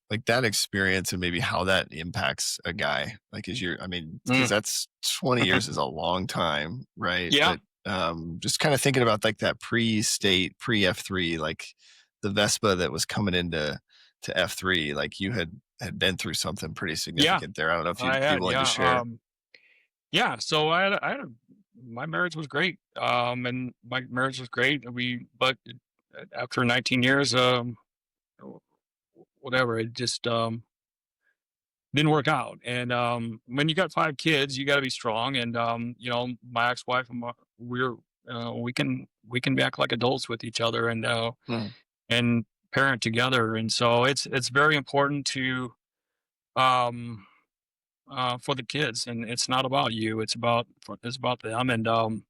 [SPEAKER 2] like that experience and maybe how that impacts a guy. Like, I mean, because
[SPEAKER 3] mm.
[SPEAKER 2] that's 20 years is a long time, right?
[SPEAKER 3] Yeah,
[SPEAKER 2] But just kind of thinking about like that pre-state, pre F3, like the Vespa that was coming into F3, like you had been through something pretty
[SPEAKER 3] yeah.
[SPEAKER 2] significant there. I don't know if
[SPEAKER 3] I
[SPEAKER 2] you'd be
[SPEAKER 3] had,
[SPEAKER 2] willing to
[SPEAKER 3] yeah.
[SPEAKER 2] share.
[SPEAKER 3] Yeah. So my marriage was great. And my marriage was great. But after 19 years, whatever, it just didn't work out. And when you got 5 kids, you got to be strong. And my ex-wife and we can act like adults with each other
[SPEAKER 2] Hmm.
[SPEAKER 3] and parent together. And so it's very important to um for the kids, and it's not about you. It's about them. And um,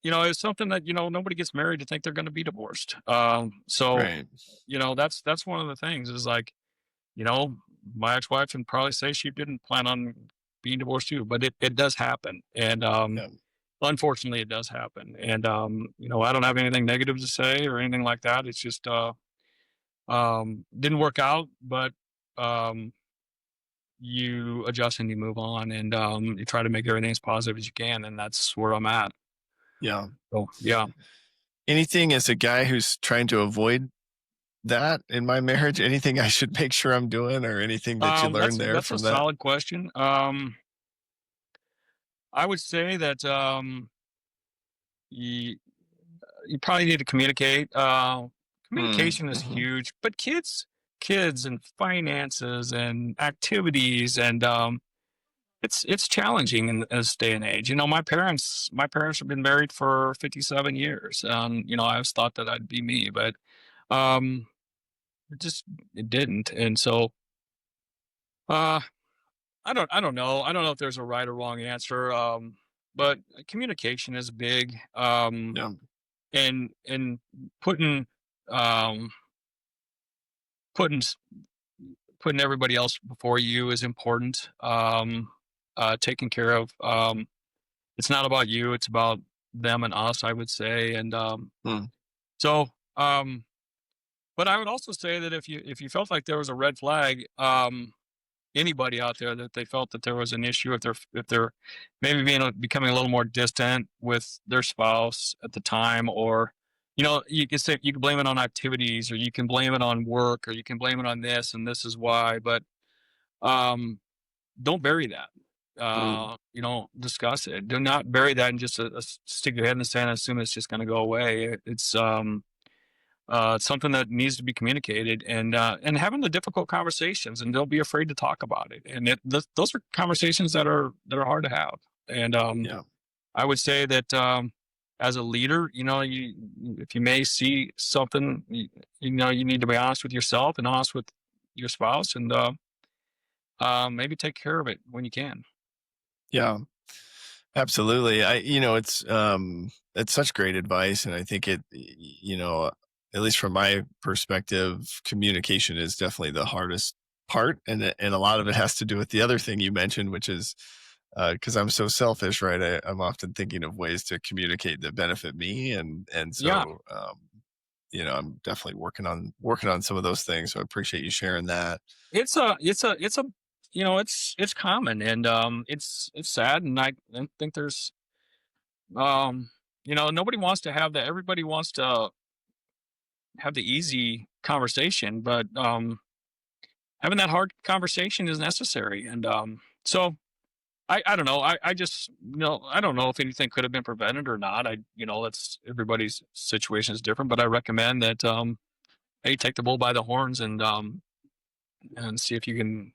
[SPEAKER 3] it's something that nobody gets married to think they're going to be divorced. So
[SPEAKER 2] Right.
[SPEAKER 3] that's one of the things is like you know my ex-wife can probably say she didn't plan on being divorced too, but it does happen, and
[SPEAKER 2] Yeah.
[SPEAKER 3] unfortunately it does happen. And I don't have anything negative to say or anything like that. It's just didn't work out, but um you adjust and you move on, and you try to make everything as positive as you can, and that's where I'm at.
[SPEAKER 2] Yeah.
[SPEAKER 3] So yeah.
[SPEAKER 2] Anything as a guy who's trying to avoid that in my marriage, anything I should make sure I'm doing, or anything that you
[SPEAKER 3] That's
[SPEAKER 2] learned there
[SPEAKER 3] that's a
[SPEAKER 2] from that?
[SPEAKER 3] solid question. I would say that you, you probably need to communicate. Communication is
[SPEAKER 2] Mhm.
[SPEAKER 3] huge, but kids and finances and activities, and it's challenging in this day and age. My parents have been married for 57 years. I always thought that I'd be me, but um it didn't. And so uh I don't know. I don't know if there's a right or wrong answer. But communication is big.
[SPEAKER 2] Yeah.
[SPEAKER 3] And putting um putting s- putting everybody else before you is important. Taking care of it's not about you, it's about them and us, I would say. And
[SPEAKER 2] Mm.
[SPEAKER 3] so but I would also say that if you felt like there was a red flag, anybody out there that they felt that there was an issue, if they're maybe becoming a little more distant with their spouse at the time, or you can blame it on activities, or you can blame it on work, or you can blame it on this, and this is why. But um don't bury that.
[SPEAKER 2] Mm.
[SPEAKER 3] Discuss it. Do not bury that and just stick your head in the sand and assume it's just going to go away. It's something that needs to be communicated, and having the difficult conversations, and don't be afraid to talk about it. And those are conversations that are hard to have. And
[SPEAKER 2] Yeah.
[SPEAKER 3] I would say that as a leader, if you may see something, you need to be honest with yourself and honest with your spouse, and maybe take care of it when you can.
[SPEAKER 2] Yeah. Absolutely. It's such great advice. And I think at least from my perspective, communication is definitely the hardest part. And a lot of it has to do with the other thing you mentioned, which is, because I'm so selfish, right? I'm often thinking of ways to communicate that benefit me. And
[SPEAKER 3] Yeah,
[SPEAKER 2] so, I'm definitely working on some of those things. So I appreciate you sharing that.
[SPEAKER 3] it's common, and it's sad, and I think there's Nobody wants to have that. Everybody wants to have the easy conversation, but having that hard conversation is necessary. And so I don't know. I just no, I don't know if anything could have been prevented or not. That's everybody's situation is different, but I recommend that hey, take the bull by the horns and see if you can,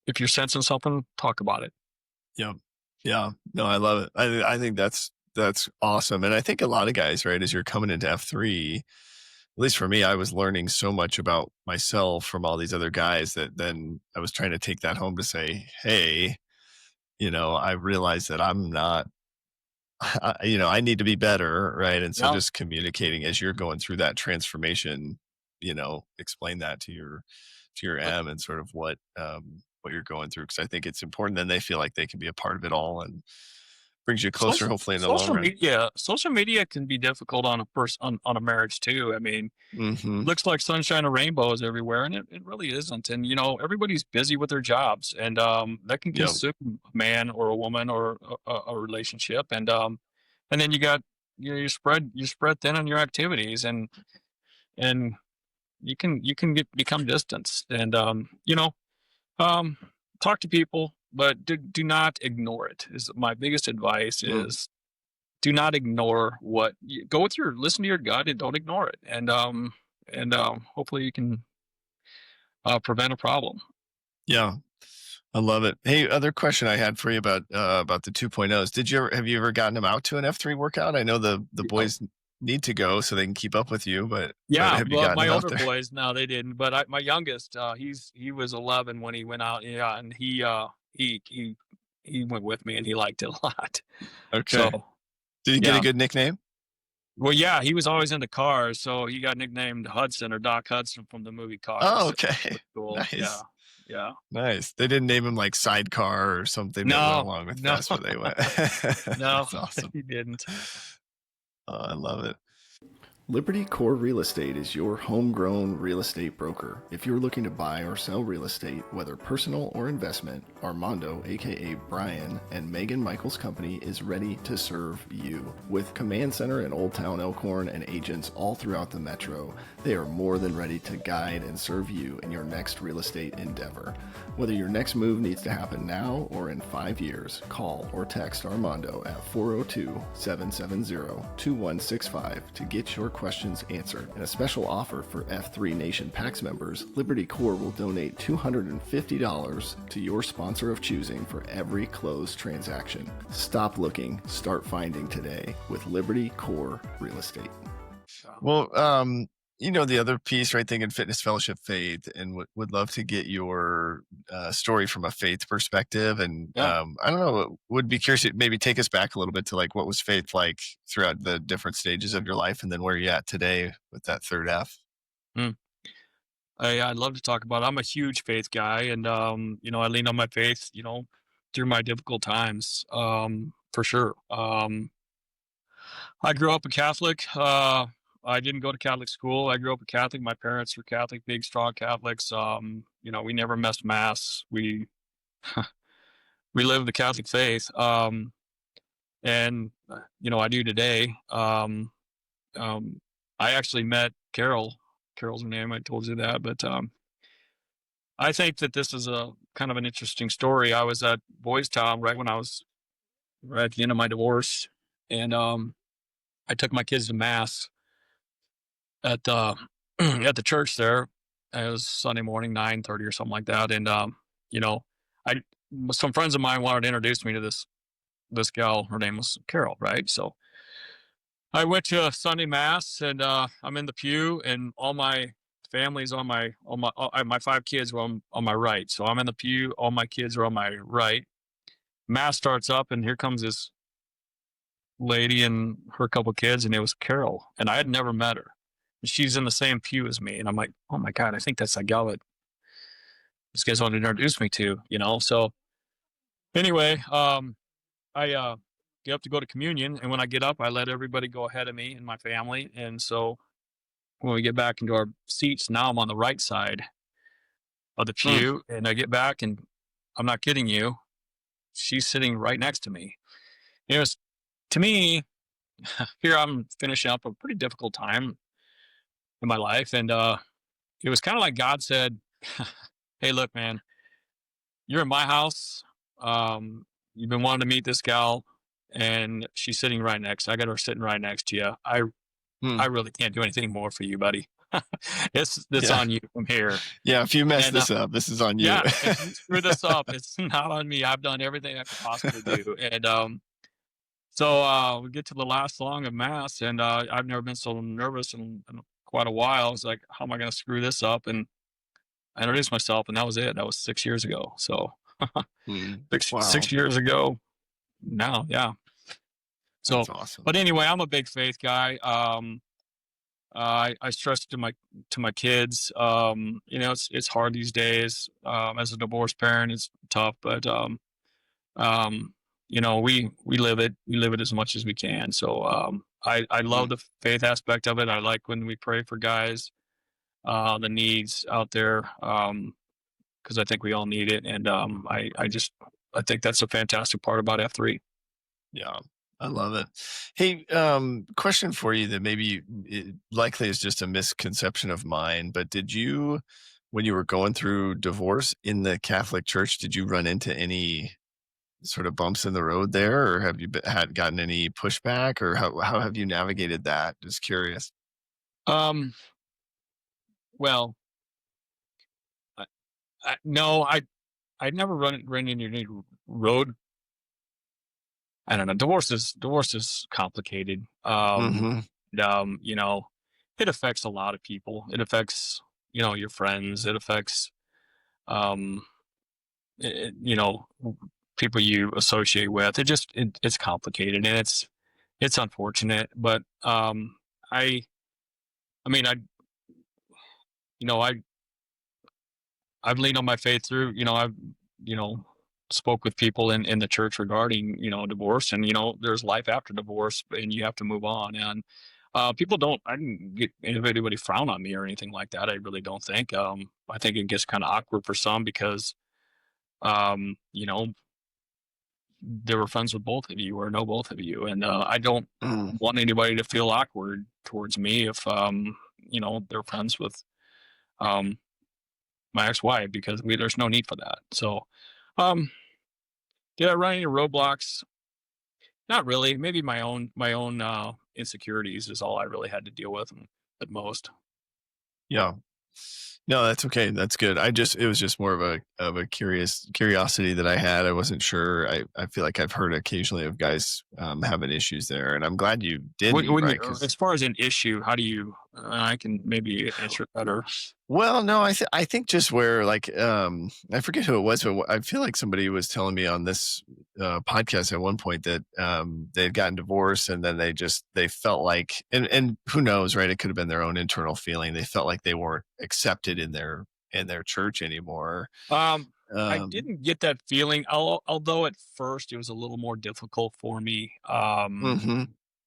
[SPEAKER 3] if you're sensing something, talk about it.
[SPEAKER 2] Yeah. Yeah. No, I love it. I think that's awesome. And I think a lot of guys, right, as you're coming into F3, at least for me, I was learning so much about myself from all these other guys that then I was trying to take that home to say, hey, I realized that I'm not, I need to be better. Right. And so
[SPEAKER 3] Yeah.
[SPEAKER 2] just communicating as you're going through that transformation, explain that to your M and sort of what you're going through. Cause I think it's important. Then they feel like they can be a part of it all and brings you closer, hopefully in the long run.
[SPEAKER 3] Social media can be difficult on on a marriage too. I mean, looks like sunshine and rainbows everywhere, and it really isn't. And everybody's busy with their jobs, and that can
[SPEAKER 2] Yep.
[SPEAKER 3] consume a man or a woman or a relationship. And then you got you spread thin on your activities, and you can become distant. And talk to people, but do not ignore it. Is my biggest advice. Is do not ignore listen to your gut and don't ignore it. And hopefully you can prevent a problem.
[SPEAKER 2] Yeah. I love it. Hey, other question I had for you about the 2.0s. Have you ever gotten them out to an F3 workout? I know the boys need to go so they can keep up with you, but have you gotten
[SPEAKER 3] my
[SPEAKER 2] them out
[SPEAKER 3] older
[SPEAKER 2] there?
[SPEAKER 3] boys, no, they didn't. But my youngest, he was 11 when he went out. Yeah, and he went with me and he liked it a lot.
[SPEAKER 2] Okay.
[SPEAKER 3] So,
[SPEAKER 2] did he get a good nickname?
[SPEAKER 3] Well, yeah, he was always into cars, so he got nicknamed Hudson or Doc Hudson from the movie Cars.
[SPEAKER 2] Oh, okay.
[SPEAKER 3] Cool.
[SPEAKER 2] Nice.
[SPEAKER 3] Yeah.
[SPEAKER 2] Nice. They didn't name him like Sidecar or something that went along with Vespa. They went.
[SPEAKER 3] No,
[SPEAKER 2] that's awesome.
[SPEAKER 3] He didn't.
[SPEAKER 2] Oh, I love it.
[SPEAKER 4] Liberty Core Real Estate is your homegrown real estate broker. If you're looking to buy or sell real estate, whether personal or investment, Armando, aka Brian, and Megan Michaels' company is ready to serve you. With Command Center in Old Town Elkhorn and agents all throughout the metro, they are more than ready to guide and serve you in your next real estate endeavor. Whether your next move needs to happen now or in 5 years, call or text Armando at 402-770-2165 to get your questions answered. And a special offer for F3 Nation PAX members, Liberty Core will donate $250 to your sponsor of choosing for every closed transaction. Stop looking, start finding today with Liberty Core Real Estate.
[SPEAKER 2] Well, the other piece, right, thinking fitness, fellowship, faith, and would love to get your story from a faith perspective. And I don't know, would be curious to maybe take us back a little bit to like, what was faith like throughout the different stages of your life, and then where you're at today with that third F?
[SPEAKER 3] I'd love to talk about it. I'm a huge faith guy, and I lean on my faith, through my difficult times, for sure. I grew up a Catholic. I didn't go to Catholic school. I grew up a Catholic. My parents were Catholic, big, strong Catholics. We never missed mass. We lived the Catholic faith. And I do today. I actually met Carol. Carol's her name. I told you that, but I think that this is a kind of an interesting story. I was at Boys Town right at the end of my divorce, and I took my kids to mass at the at the church there. It was Sunday morning, 9:30 or something like that. And some friends of mine wanted to introduce me to this gal. Her name was Carol, right? So I went to a Sunday mass, and I'm in the pew, and all my family's on my 5 kids were on my right. So I'm in the pew, all my kids are on my right. Mass starts up, and here comes this lady and her couple kids, and it was Carol, and I had never met her. She's in the same pew as me, and I'm like, oh my God, I think that's the gal that this guy's wanted to introduce me to, So anyway, I get up to go to communion, and when I get up, I let everybody go ahead of me and my family. And so when we get back into our seats, now I'm on the right side of the pew, and I get back, and I'm not kidding you, she's sitting right next to me. It was, to me, here I'm finishing up a pretty difficult time in my life, and it was kind of like God said, "Hey, look, man, you're in my house. You've been wanting to meet this gal, and she's sitting right next. I got her sitting right next to you. I
[SPEAKER 2] Hmm.
[SPEAKER 3] really can't do anything more for you, buddy. It's
[SPEAKER 2] Yeah.
[SPEAKER 3] on you from here.
[SPEAKER 2] Yeah. If you mess
[SPEAKER 3] And
[SPEAKER 2] this up, this is on you.
[SPEAKER 3] yeah, if you screw this up, it's not on me. I've done everything I could possibly do." And so we get to the last song of mass, and I've never been so nervous in quite a while. I was like, "How am I going to screw this up?" And I introduced myself, and that was it. That was 6 years ago. So
[SPEAKER 2] Hmm.
[SPEAKER 3] six
[SPEAKER 2] Wow.
[SPEAKER 3] 6 years ago now, yeah. So,
[SPEAKER 2] That's awesome.
[SPEAKER 3] but anyway, I'm a big faith guy. I stress to my kids. It's hard these days. As a divorced parent, it's tough, but um, we live it. We live it as much as we can. So I love
[SPEAKER 2] Hmm.
[SPEAKER 3] the faith aspect of it. I like when we pray for guys, the needs out there, because I think we all need it. And I think that's a fantastic part about F3.
[SPEAKER 2] Yeah. I love it. Hey, question for you that maybe it likely is just a misconception of mine, but did you, when you were going through divorce in the Catholic Church, did you run into any sort of bumps in the road there, or have you had gotten any pushback, or how have you navigated that? Just curious.
[SPEAKER 3] Um, well, I, no, I'd never run into any road. I don't know. Divorce is complicated.
[SPEAKER 2] Mm-hmm.
[SPEAKER 3] And, it affects a lot of people. It affects your friends. It affects um, it, you know people you associate with. It's complicated, and it's unfortunate. But I mean, you know I I've leaned on my faith through. I've you know spoke with people in the church regarding divorce, and there's life after divorce, and you have to move on. And people don't. I didn't get anybody frown on me or anything like that. I really don't think. I think it gets kind of awkward for some because um, you know they were friends with both of you or know both of you, and I don't
[SPEAKER 2] Mm.
[SPEAKER 3] want anybody to feel awkward towards me if they're friends with um my ex-wife, because there's no need for that. So um did I run any roadblocks? Not really. Maybe my own insecurities is all I really had to deal with, at most.
[SPEAKER 2] Yeah. No, that's okay. That's good. It was just more of a curiosity that I had. I wasn't sure. I feel like I've heard occasionally of guys having issues there, and I'm glad you didn't,
[SPEAKER 3] When
[SPEAKER 2] right?
[SPEAKER 3] you, as
[SPEAKER 2] Because
[SPEAKER 3] far as an issue, how do you? I can maybe answer it better.
[SPEAKER 2] well, no, I think just where like I forget who it was, but I feel like somebody was telling me on this podcast at one point that they had gotten divorced, and then they felt like, and who knows, right? It could have been their own internal feeling. They felt like they weren't accepted in their church anymore.
[SPEAKER 3] I
[SPEAKER 2] Um,
[SPEAKER 3] didn't get that feeling, although at first it was a little more difficult for me.
[SPEAKER 2] hmm.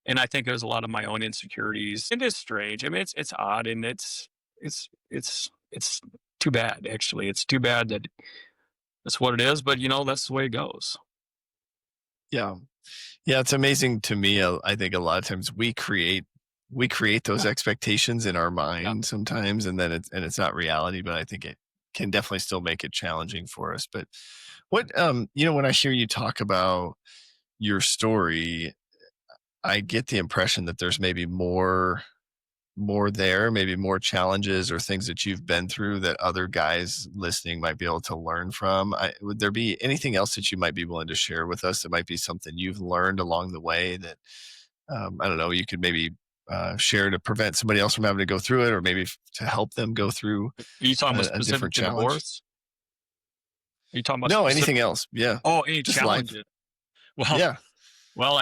[SPEAKER 3] And I think it was a lot of my own insecurities. It is strange. I mean, it's odd, and it's too bad. Actually, it's too bad that that's what it is. But that's the way it goes.
[SPEAKER 2] Yeah. Yeah, it's amazing to me. I think a lot of times we create those
[SPEAKER 3] Yeah,
[SPEAKER 2] expectations in our
[SPEAKER 3] yeah.
[SPEAKER 2] mind sometimes, and then it's not reality. But I think it can definitely still make it challenging for us. But what when I hear you talk about your story, I get the impression that there's maybe more there, maybe more challenges or things that you've been through that other guys listening might be able to learn from. Would there be anything else that you might be willing to share with us that might be something you've learned along the way that I don't know, you could maybe share to prevent somebody else from having to go through it, or maybe to help them go through
[SPEAKER 3] Are you talking about
[SPEAKER 2] a
[SPEAKER 3] specific
[SPEAKER 2] different
[SPEAKER 3] to
[SPEAKER 2] challenge?
[SPEAKER 3] divorce? Are you talking about
[SPEAKER 2] No,
[SPEAKER 3] specific?
[SPEAKER 2] anything else? Yeah,
[SPEAKER 3] Oh, any
[SPEAKER 2] just life.
[SPEAKER 3] challenges? Well,
[SPEAKER 2] Yeah,
[SPEAKER 3] well,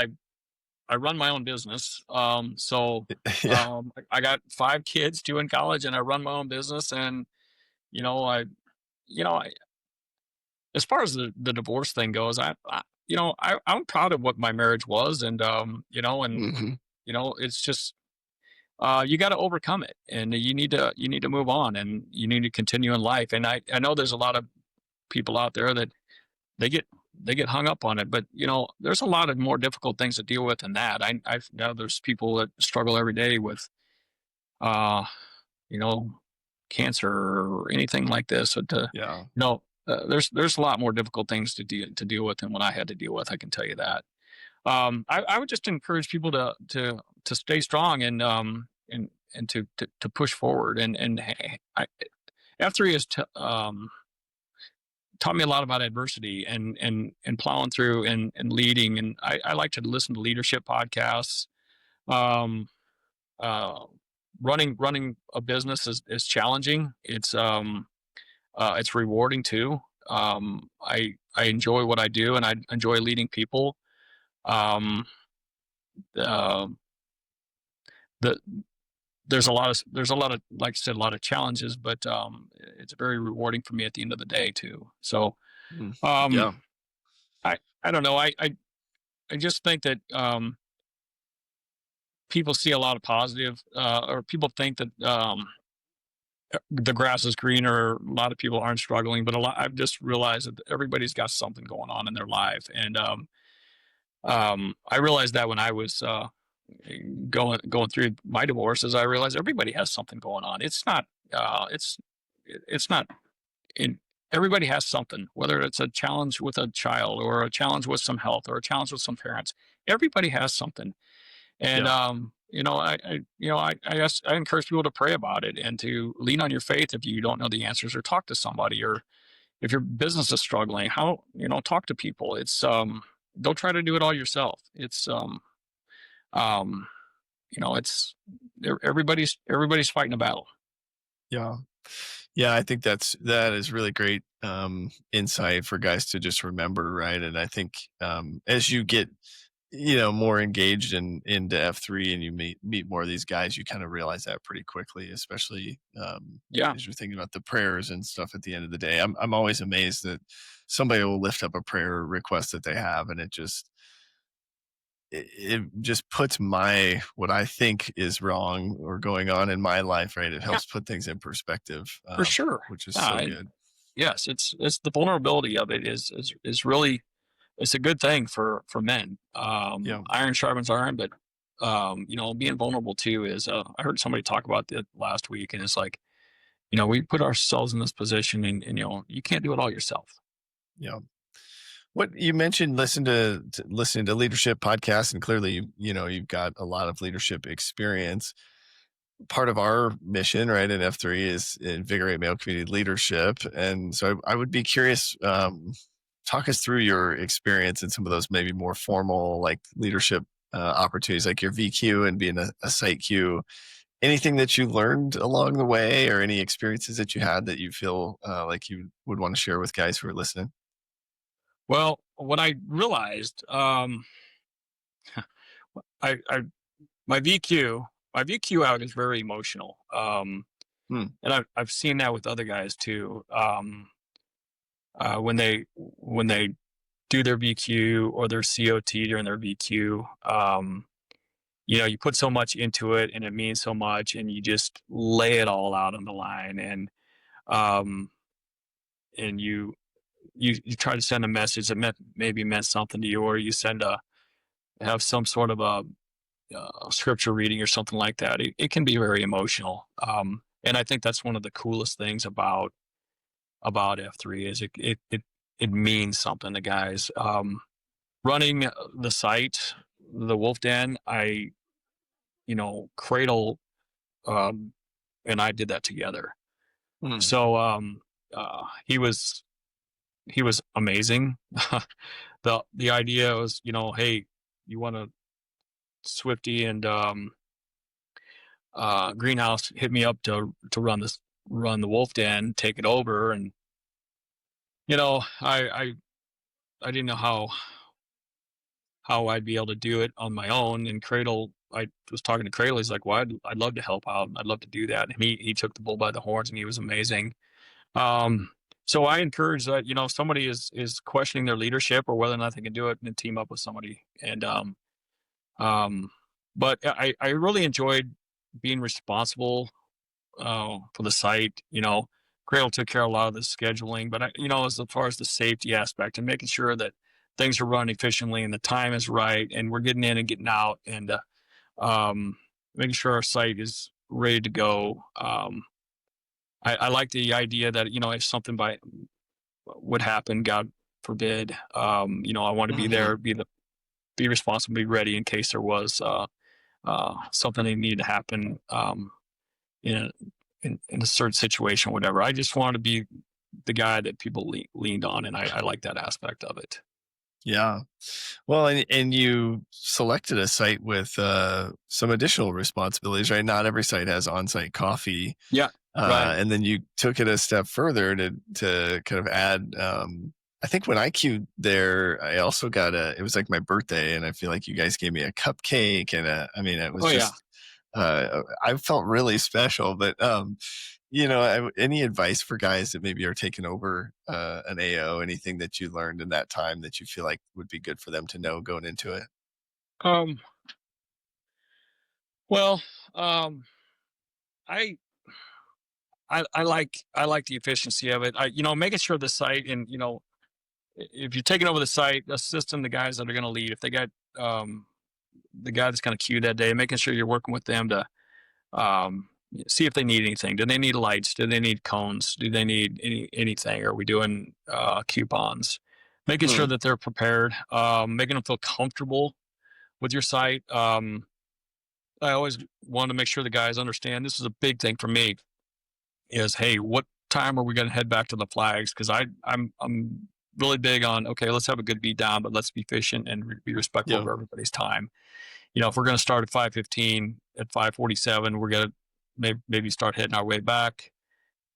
[SPEAKER 3] I run my own business. So
[SPEAKER 2] yeah.
[SPEAKER 3] I got 5 kids, 2 in college, and I run my own business. And you know, I you know, I, as far as the divorce thing goes, I'm proud of what my marriage was, and
[SPEAKER 2] Hmm.
[SPEAKER 3] it's just you got to overcome it, and you need to move on, and you need to continue in life. And I know there's a lot of people out there that they get they get hung up on it. But there's a lot of more difficult things to deal with than that. I know there's people that struggle every day with, uh, you know, cancer or anything like this. So
[SPEAKER 2] Yeah.
[SPEAKER 3] there's a lot more difficult things to deal with than what I had to deal with. I can tell you that. I would just encourage people to stay strong and to push forward. And F3 has taught me a lot about adversity and plowing through and leading. And I like to listen to leadership podcasts. Um, uh, running a business is challenging. It's rewarding too. I enjoy what I do, and I enjoy leading people. Um, uh, the there's a lot of, like I said, a lot of challenges, but it's very rewarding for me at the end of the day too. So
[SPEAKER 2] Mm.
[SPEAKER 3] um,
[SPEAKER 2] Yeah.
[SPEAKER 3] I don't know. I just think that people see a lot of positive, or people think that the grass is greener. A lot of people aren't struggling, but I've just realized that everybody's got something going on in their life, and I realized that when I was going through my divorces, I realized everybody has something going on. It's not in everybody has something, whether it's a challenge with a child or a challenge with some health or a challenge with some parents. Everybody has something. And
[SPEAKER 2] Yeah.
[SPEAKER 3] I encourage people to pray about it and to lean on your faith if you don't know the answers, or talk to somebody, or if your business is struggling, talk to people. It's don't try to do it all yourself. It's um it's everybody's fighting a battle.
[SPEAKER 2] Yeah. Yeah, I think that is really great insight for guys to just remember, right? And I think as you get more engaged into F3 and you meet more of these guys, you kind of realize that pretty quickly, especially
[SPEAKER 3] Yeah,
[SPEAKER 2] as you're thinking about the prayers and stuff at the end of the day. I'm always amazed that somebody will lift up a prayer request that they have, and it just puts what I think is wrong or going on in my life, right? It
[SPEAKER 3] yeah,
[SPEAKER 2] helps put things in perspective,
[SPEAKER 3] for sure.
[SPEAKER 2] which is so
[SPEAKER 3] Yeah,
[SPEAKER 2] good.
[SPEAKER 3] yes, it's the vulnerability of it is really, it's a good thing for men.
[SPEAKER 2] Yeah.
[SPEAKER 3] Iron sharpens iron, but being vulnerable too is. I heard somebody talk about that last week, and it's like, we put ourselves in this position, and you can't do it all yourself.
[SPEAKER 2] Yeah. What you mentioned, listening to leadership podcasts, and clearly, you've got a lot of leadership experience. Part of our mission, right, in F3 is invigorate male community leadership, and so I would be curious. Talk us through your experience in some of those maybe more formal, like leadership opportunities, like your VQ and being a site Q. Anything that you learned along the way, or any experiences that you had that you feel like you would want to share with guys who are listening?
[SPEAKER 3] Well, what I realized, I my VQ out is very emotional,
[SPEAKER 2] Hmm.
[SPEAKER 3] and I've seen that with other guys too. When they do their VQ or their COT during their VQ, you put so much into it, and it means so much, and you just lay it all out on the line, um, and you try to send a message that maybe meant something to you, or you have some sort of a scripture reading or something like that. It can be very emotional, and I think that's one of the coolest things about F3 is it means something to guys. Running the site, the Wolf Den, Cradle, um, and I did that together.
[SPEAKER 2] Hmm.
[SPEAKER 3] So he was amazing. The idea was, hey, you want to Swifty and Greenhouse hit me up to run the Wolf Den, take it over, and I didn't know how I'd be able to do it on my own. And Cradle, I was talking to Cradle. He's like, "Well, I'd love to help out. I'd love to do that." And he took the bull by the horns, and he was amazing. Um, so I encourage that, if somebody is questioning their leadership or whether or not they can do it, and team up with somebody. And um, but I really enjoyed being responsible for the site. Cradle took care of a lot of the scheduling, but as far as the safety aspect and making sure that things are run efficiently and the time is right and we're getting in and getting out and making sure our site is ready to go. I like the idea that, if something would happen, God forbid, I want to be there, be responsible, be ready in case there was something that needed to happen in a, in a certain situation, whatever. I just want to be the guy that people leaned on, and I like that aspect of it.
[SPEAKER 2] Yeah. Well, and you selected a site with some additional responsibilities, right? Not every site has on-site coffee.
[SPEAKER 3] Yeah. Right.
[SPEAKER 2] And then you took it a step further to kind of add, I think when I queued there, I also got it was like my birthday, and I feel like you guys gave me a cupcake and it was just, I felt really special, but, any advice for guys that maybe are taking over an AO, anything that you learned in that time that you feel like would be good for them to know going into it?
[SPEAKER 3] Um, well, um, I, I like the efficiency of it. Making sure the site and, if you're taking over the site, assisting the guys that are going to lead, if they got, the guy that's going to queue that day, making sure you're working with them to, see if they need anything. Do they need lights? Do they need cones? Do they need anything? Are we doing coupons? Making sure that they're prepared, making them feel comfortable with your site. I always want to make sure the guys understand this is a big thing for me is, hey, what time are we going to head back to the flags? Because I'm really big on, okay, let's have a good beat down, but let's be efficient and be respectful of everybody's time. If we're going to start at 5:15, at 5:47, we're going to maybe start heading our way back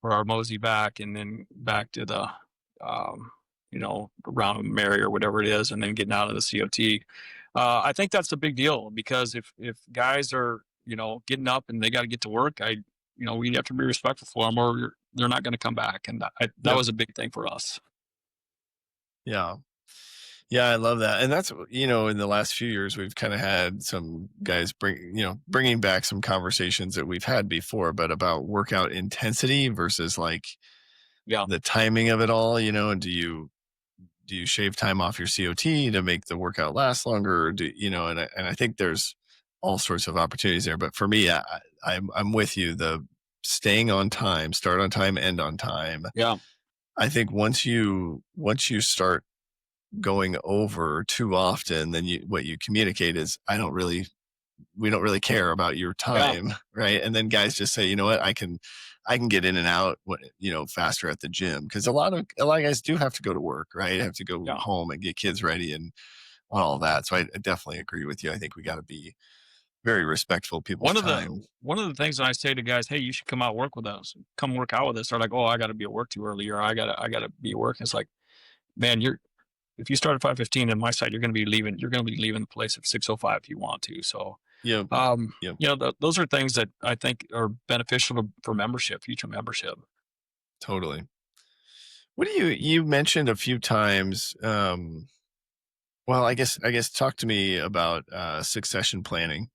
[SPEAKER 3] for our mosey back and then back to the, around Mary or whatever it is, and then getting out of the COT. I think that's a big deal because if guys are, getting up and they got to get to work, we have to be respectful for them or they're not going to come back. And that was a big thing for us.
[SPEAKER 2] Yeah. Yeah, I love that. And that's, in the last few years, we've kind of had some guys bringing back some conversations that we've had before, but about workout intensity versus like the timing of it all, and do you shave time off your COT to make the workout last longer? Or and I think there's all sorts of opportunities there. But for me, I'm with you. The staying on time, start on time, end on time.
[SPEAKER 3] Yeah.
[SPEAKER 2] I think once you start going over too often, then what you communicate is, we don't really care about your time. Right. And then guys just say, you know what, I can get in and out, faster at the gym. Cause a lot of guys do have to go to work, right? Have to go home and get kids ready and all that. So I definitely agree with you. I think we got to be very respectful of people's time.
[SPEAKER 3] One of the things that I say to guys, hey, you should come out work with us, come work out with us. They're like, oh, I got to be at work too early, or I gotta be at work. And it's like, man, if you start at 5:15 in my site, you're going to be leaving the place at 6:05 if you want to. So, those are things that I think are beneficial for future membership.
[SPEAKER 2] Totally. What do you mentioned a few times, well, I guess talk to me about succession planning.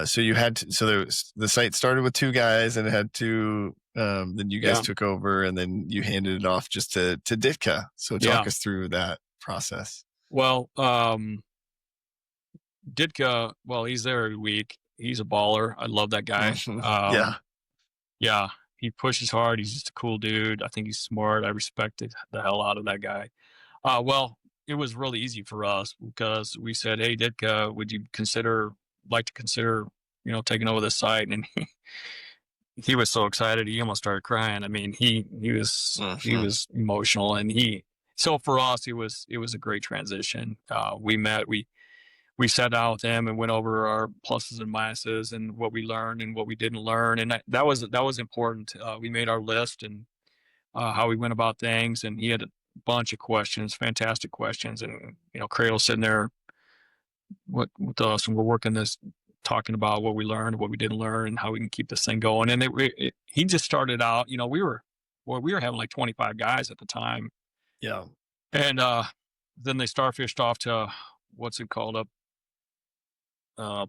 [SPEAKER 2] So you had the site started with 2 guys and it had 2, then you guys took over and then you handed it off just to Ditka. So talk us through that process.
[SPEAKER 3] Well, Ditka, he's there every week. He's a baller. I love that guy. Yeah. He pushes hard. He's just a cool dude. I think he's smart. I respect the hell out of that guy. It was really easy for us because we said, hey, Ditka, would you like to consider, taking over this site? And he was so excited. He almost started crying. I mean, he was emotional, and so for us, it was a great transition. We met, we sat down with him and went over our pluses and minuses and what we learned and what we didn't learn. And that was important. We made our list and how we went about things. And he had a bunch of questions, fantastic questions. And, Cradle's sitting there with us, and we're talking about what we learned, what we didn't learn, and how we can keep this thing going. And he just started out, we were having like 25 guys at the time.
[SPEAKER 2] Yeah. And
[SPEAKER 3] then they starfished off to, what's it called, up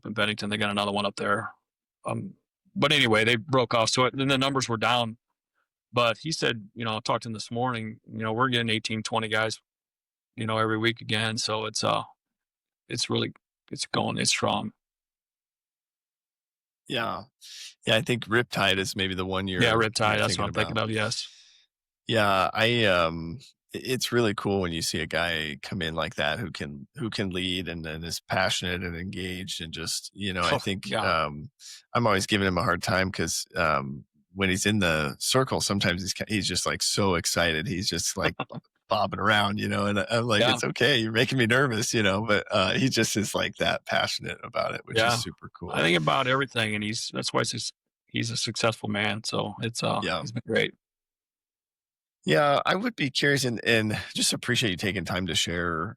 [SPEAKER 3] in Bennington. They got another one up there. But anyway, they broke off. So then the numbers were down But he said, I talked to him this morning, we're getting 18, 20 guys, every week again. So it's it's strong.
[SPEAKER 2] Yeah. Yeah. I think Riptide is maybe the one
[SPEAKER 3] Yeah,
[SPEAKER 2] you're
[SPEAKER 3] Riptide. That's what I'm
[SPEAKER 2] about.
[SPEAKER 3] thinking of. Yes.
[SPEAKER 2] Yeah. It's really cool when you see a guy come in like that who can lead and is passionate and engaged and just, I think,
[SPEAKER 3] Yeah.
[SPEAKER 2] I'm always giving him a hard time because, when he's in the circle, sometimes he's just like so excited. He's just like bobbing around, and I'm like,
[SPEAKER 3] Yeah.
[SPEAKER 2] it's okay. You're making me nervous, but he just is like that passionate about it, which
[SPEAKER 3] Yeah.
[SPEAKER 2] is super cool.
[SPEAKER 3] I think about everything, and that's why he's a successful man. So it's
[SPEAKER 2] Yeah.
[SPEAKER 3] he's been great.
[SPEAKER 2] Yeah, I would be curious and just appreciate you taking time to share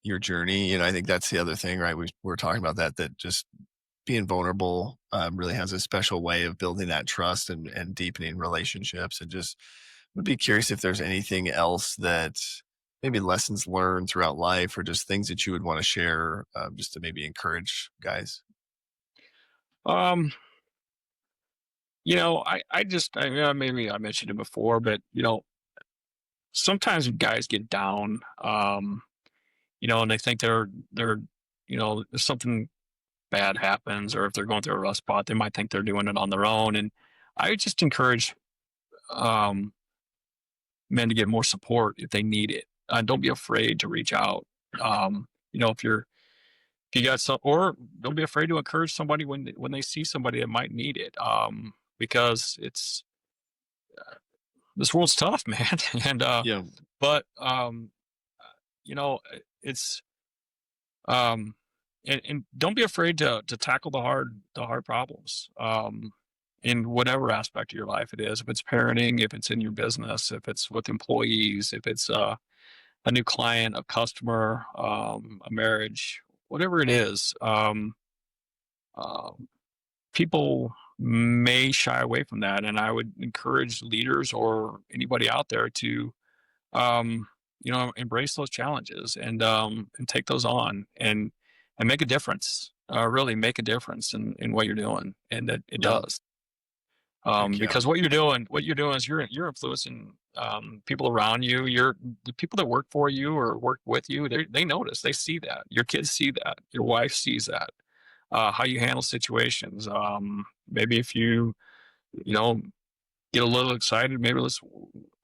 [SPEAKER 2] your journey. I think that's the other thing, right? We're talking about that just being vulnerable really has a special way of building that trust and deepening relationships. And just would be curious if there's anything else that maybe lessons learned throughout life or just things that you would want to share just to maybe encourage guys.
[SPEAKER 3] Um, maybe I mentioned it before, but sometimes guys get down, and they think they're, if something bad happens, or if they're going through a rough spot, they might think they're doing it on their own. And I just encourage um, men to get more support if they need it. Don't be afraid to reach out. If you got some, or don't be afraid to encourage somebody when they see somebody that might need it. Because this world's tough, man. And
[SPEAKER 2] Yeah.
[SPEAKER 3] but it's and don't be afraid to tackle the hard problems in whatever aspect of your life it is. If it's parenting, if it's in your business, if it's with employees, if it's a new client, a customer, a marriage, whatever it is. Uh, People may shy away from that, and I would encourage leaders or anybody out there to embrace those challenges and take those on and make a difference. Really make a difference in what you're doing, and that it
[SPEAKER 2] Yeah.
[SPEAKER 3] does.
[SPEAKER 2] Heck yeah.
[SPEAKER 3] Because what you're doing is you're influencing people around you. The people that work for you or work with you. They notice. They see that. Your kids see that. Your wife sees that. How you handle situations. Maybe if you know get a little excited, maybe let's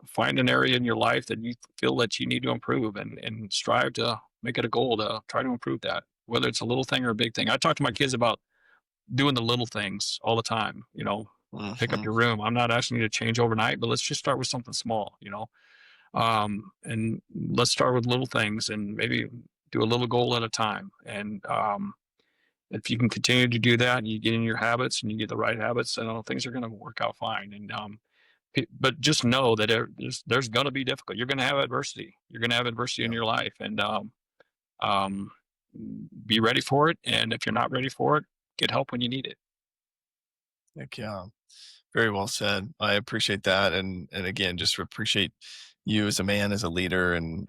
[SPEAKER 3] find an area in your life that you feel that you need to improve and strive to make it a goal to try to improve that, whether it's a little thing or a big thing. I talk to my kids about doing the little things all the time, pick up
[SPEAKER 2] Mhm.
[SPEAKER 3] your room. I'm not asking you to change overnight, but let's just start with something small, and let's start with little things and maybe do a little goal at a time. And if you can continue to do that and you get in your habits and you get the right habits, then things are going to work out fine. And but just know that there's going to be difficult. You're going to have adversity. You're going to have adversity in
[SPEAKER 2] Yeah.
[SPEAKER 3] your life, and um, be ready for it. And if you're not ready for it, get help when you need it.
[SPEAKER 2] Heck yeah. Very well said. I appreciate that. And again, just appreciate you as a man, as a leader. And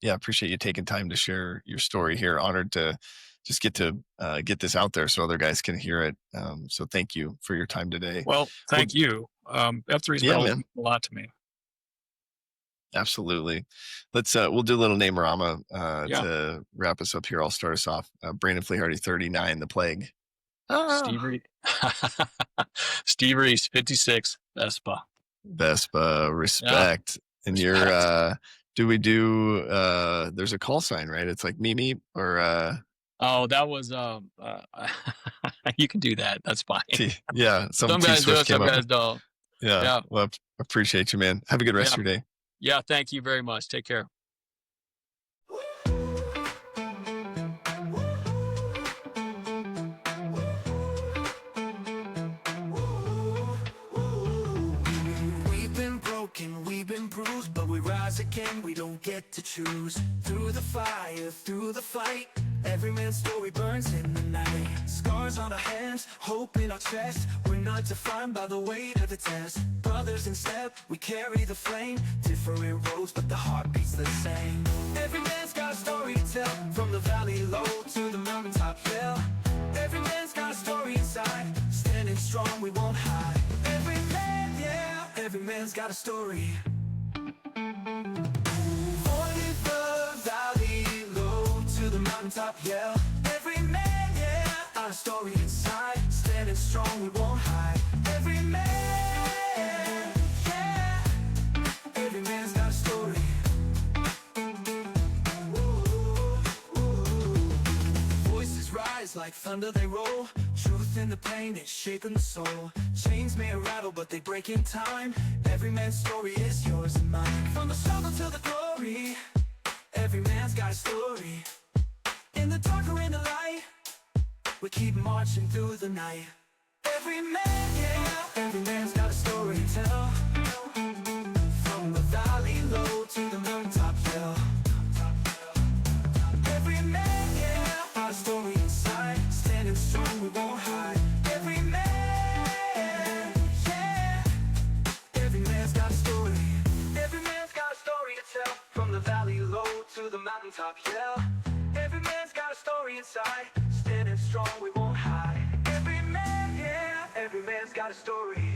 [SPEAKER 2] yeah, appreciate you taking time to share your story here. Honored to just get this out there so other guys can hear it. So thank you for your time today.
[SPEAKER 3] Well, thank you. F3's
[SPEAKER 2] Yeah,
[SPEAKER 3] meant
[SPEAKER 2] man.
[SPEAKER 3] a lot to me.
[SPEAKER 2] Absolutely. We'll do a little name-orama
[SPEAKER 3] Yeah.
[SPEAKER 2] to wrap us up here. I'll start us off. Brandon Flehardy, 39, The Plague.
[SPEAKER 3] Steve Reese. Steve Reese, 56,
[SPEAKER 2] Vespa, respect. And you're do we do there's a call sign, right? It's like me or
[SPEAKER 3] Oh, that was you can do that. That's fine.
[SPEAKER 2] yeah,
[SPEAKER 3] Some guys do it, some guys don't.
[SPEAKER 2] Yeah.
[SPEAKER 3] Yeah.
[SPEAKER 2] Well, appreciate you, man. Have a good rest of your day.
[SPEAKER 3] Yeah, thank you very much. Take care.
[SPEAKER 1] We've been broken, we've been bruised, but we rise again, we don't get to choose. Through the fire, through the fight, every man's story burns in the night. Scars on our hands, hope in our chest, we're not defined by the weight of the test. Brothers in step, we carry the flame, different roads, but the heart beats the same. Every man's got a story to tell, from the valley low to the mountaintop hill. Every man's got a story inside, standing strong, we won't hide. Every man, yeah, every man's got a story. Avoided the valley low to the mountaintop, yeah. Every man, yeah, got a story inside. Standing strong, we won't hide. Every man, yeah, every man's got a story. Voices rise like thunder, they roll. Truth in the pain, it's shaping the soul. Chains may rattle, but they break in time. Every man's story is yours and mine. From the struggle to the glory, every man's got a story. In the dark or in the light, we keep marching through the night. Every man, yeah, every man's got a story to tell. From the valley low to the mountaintop hill. Every man, yeah, got a story inside. Standing strong, we won't hide. Every man, yeah, every man's got a story. Every man's got a story to tell. From the valley low to the mountaintop hill. Every man's got a story inside. Standing strong, we won't hide. Every man, yeah, every man's got a story.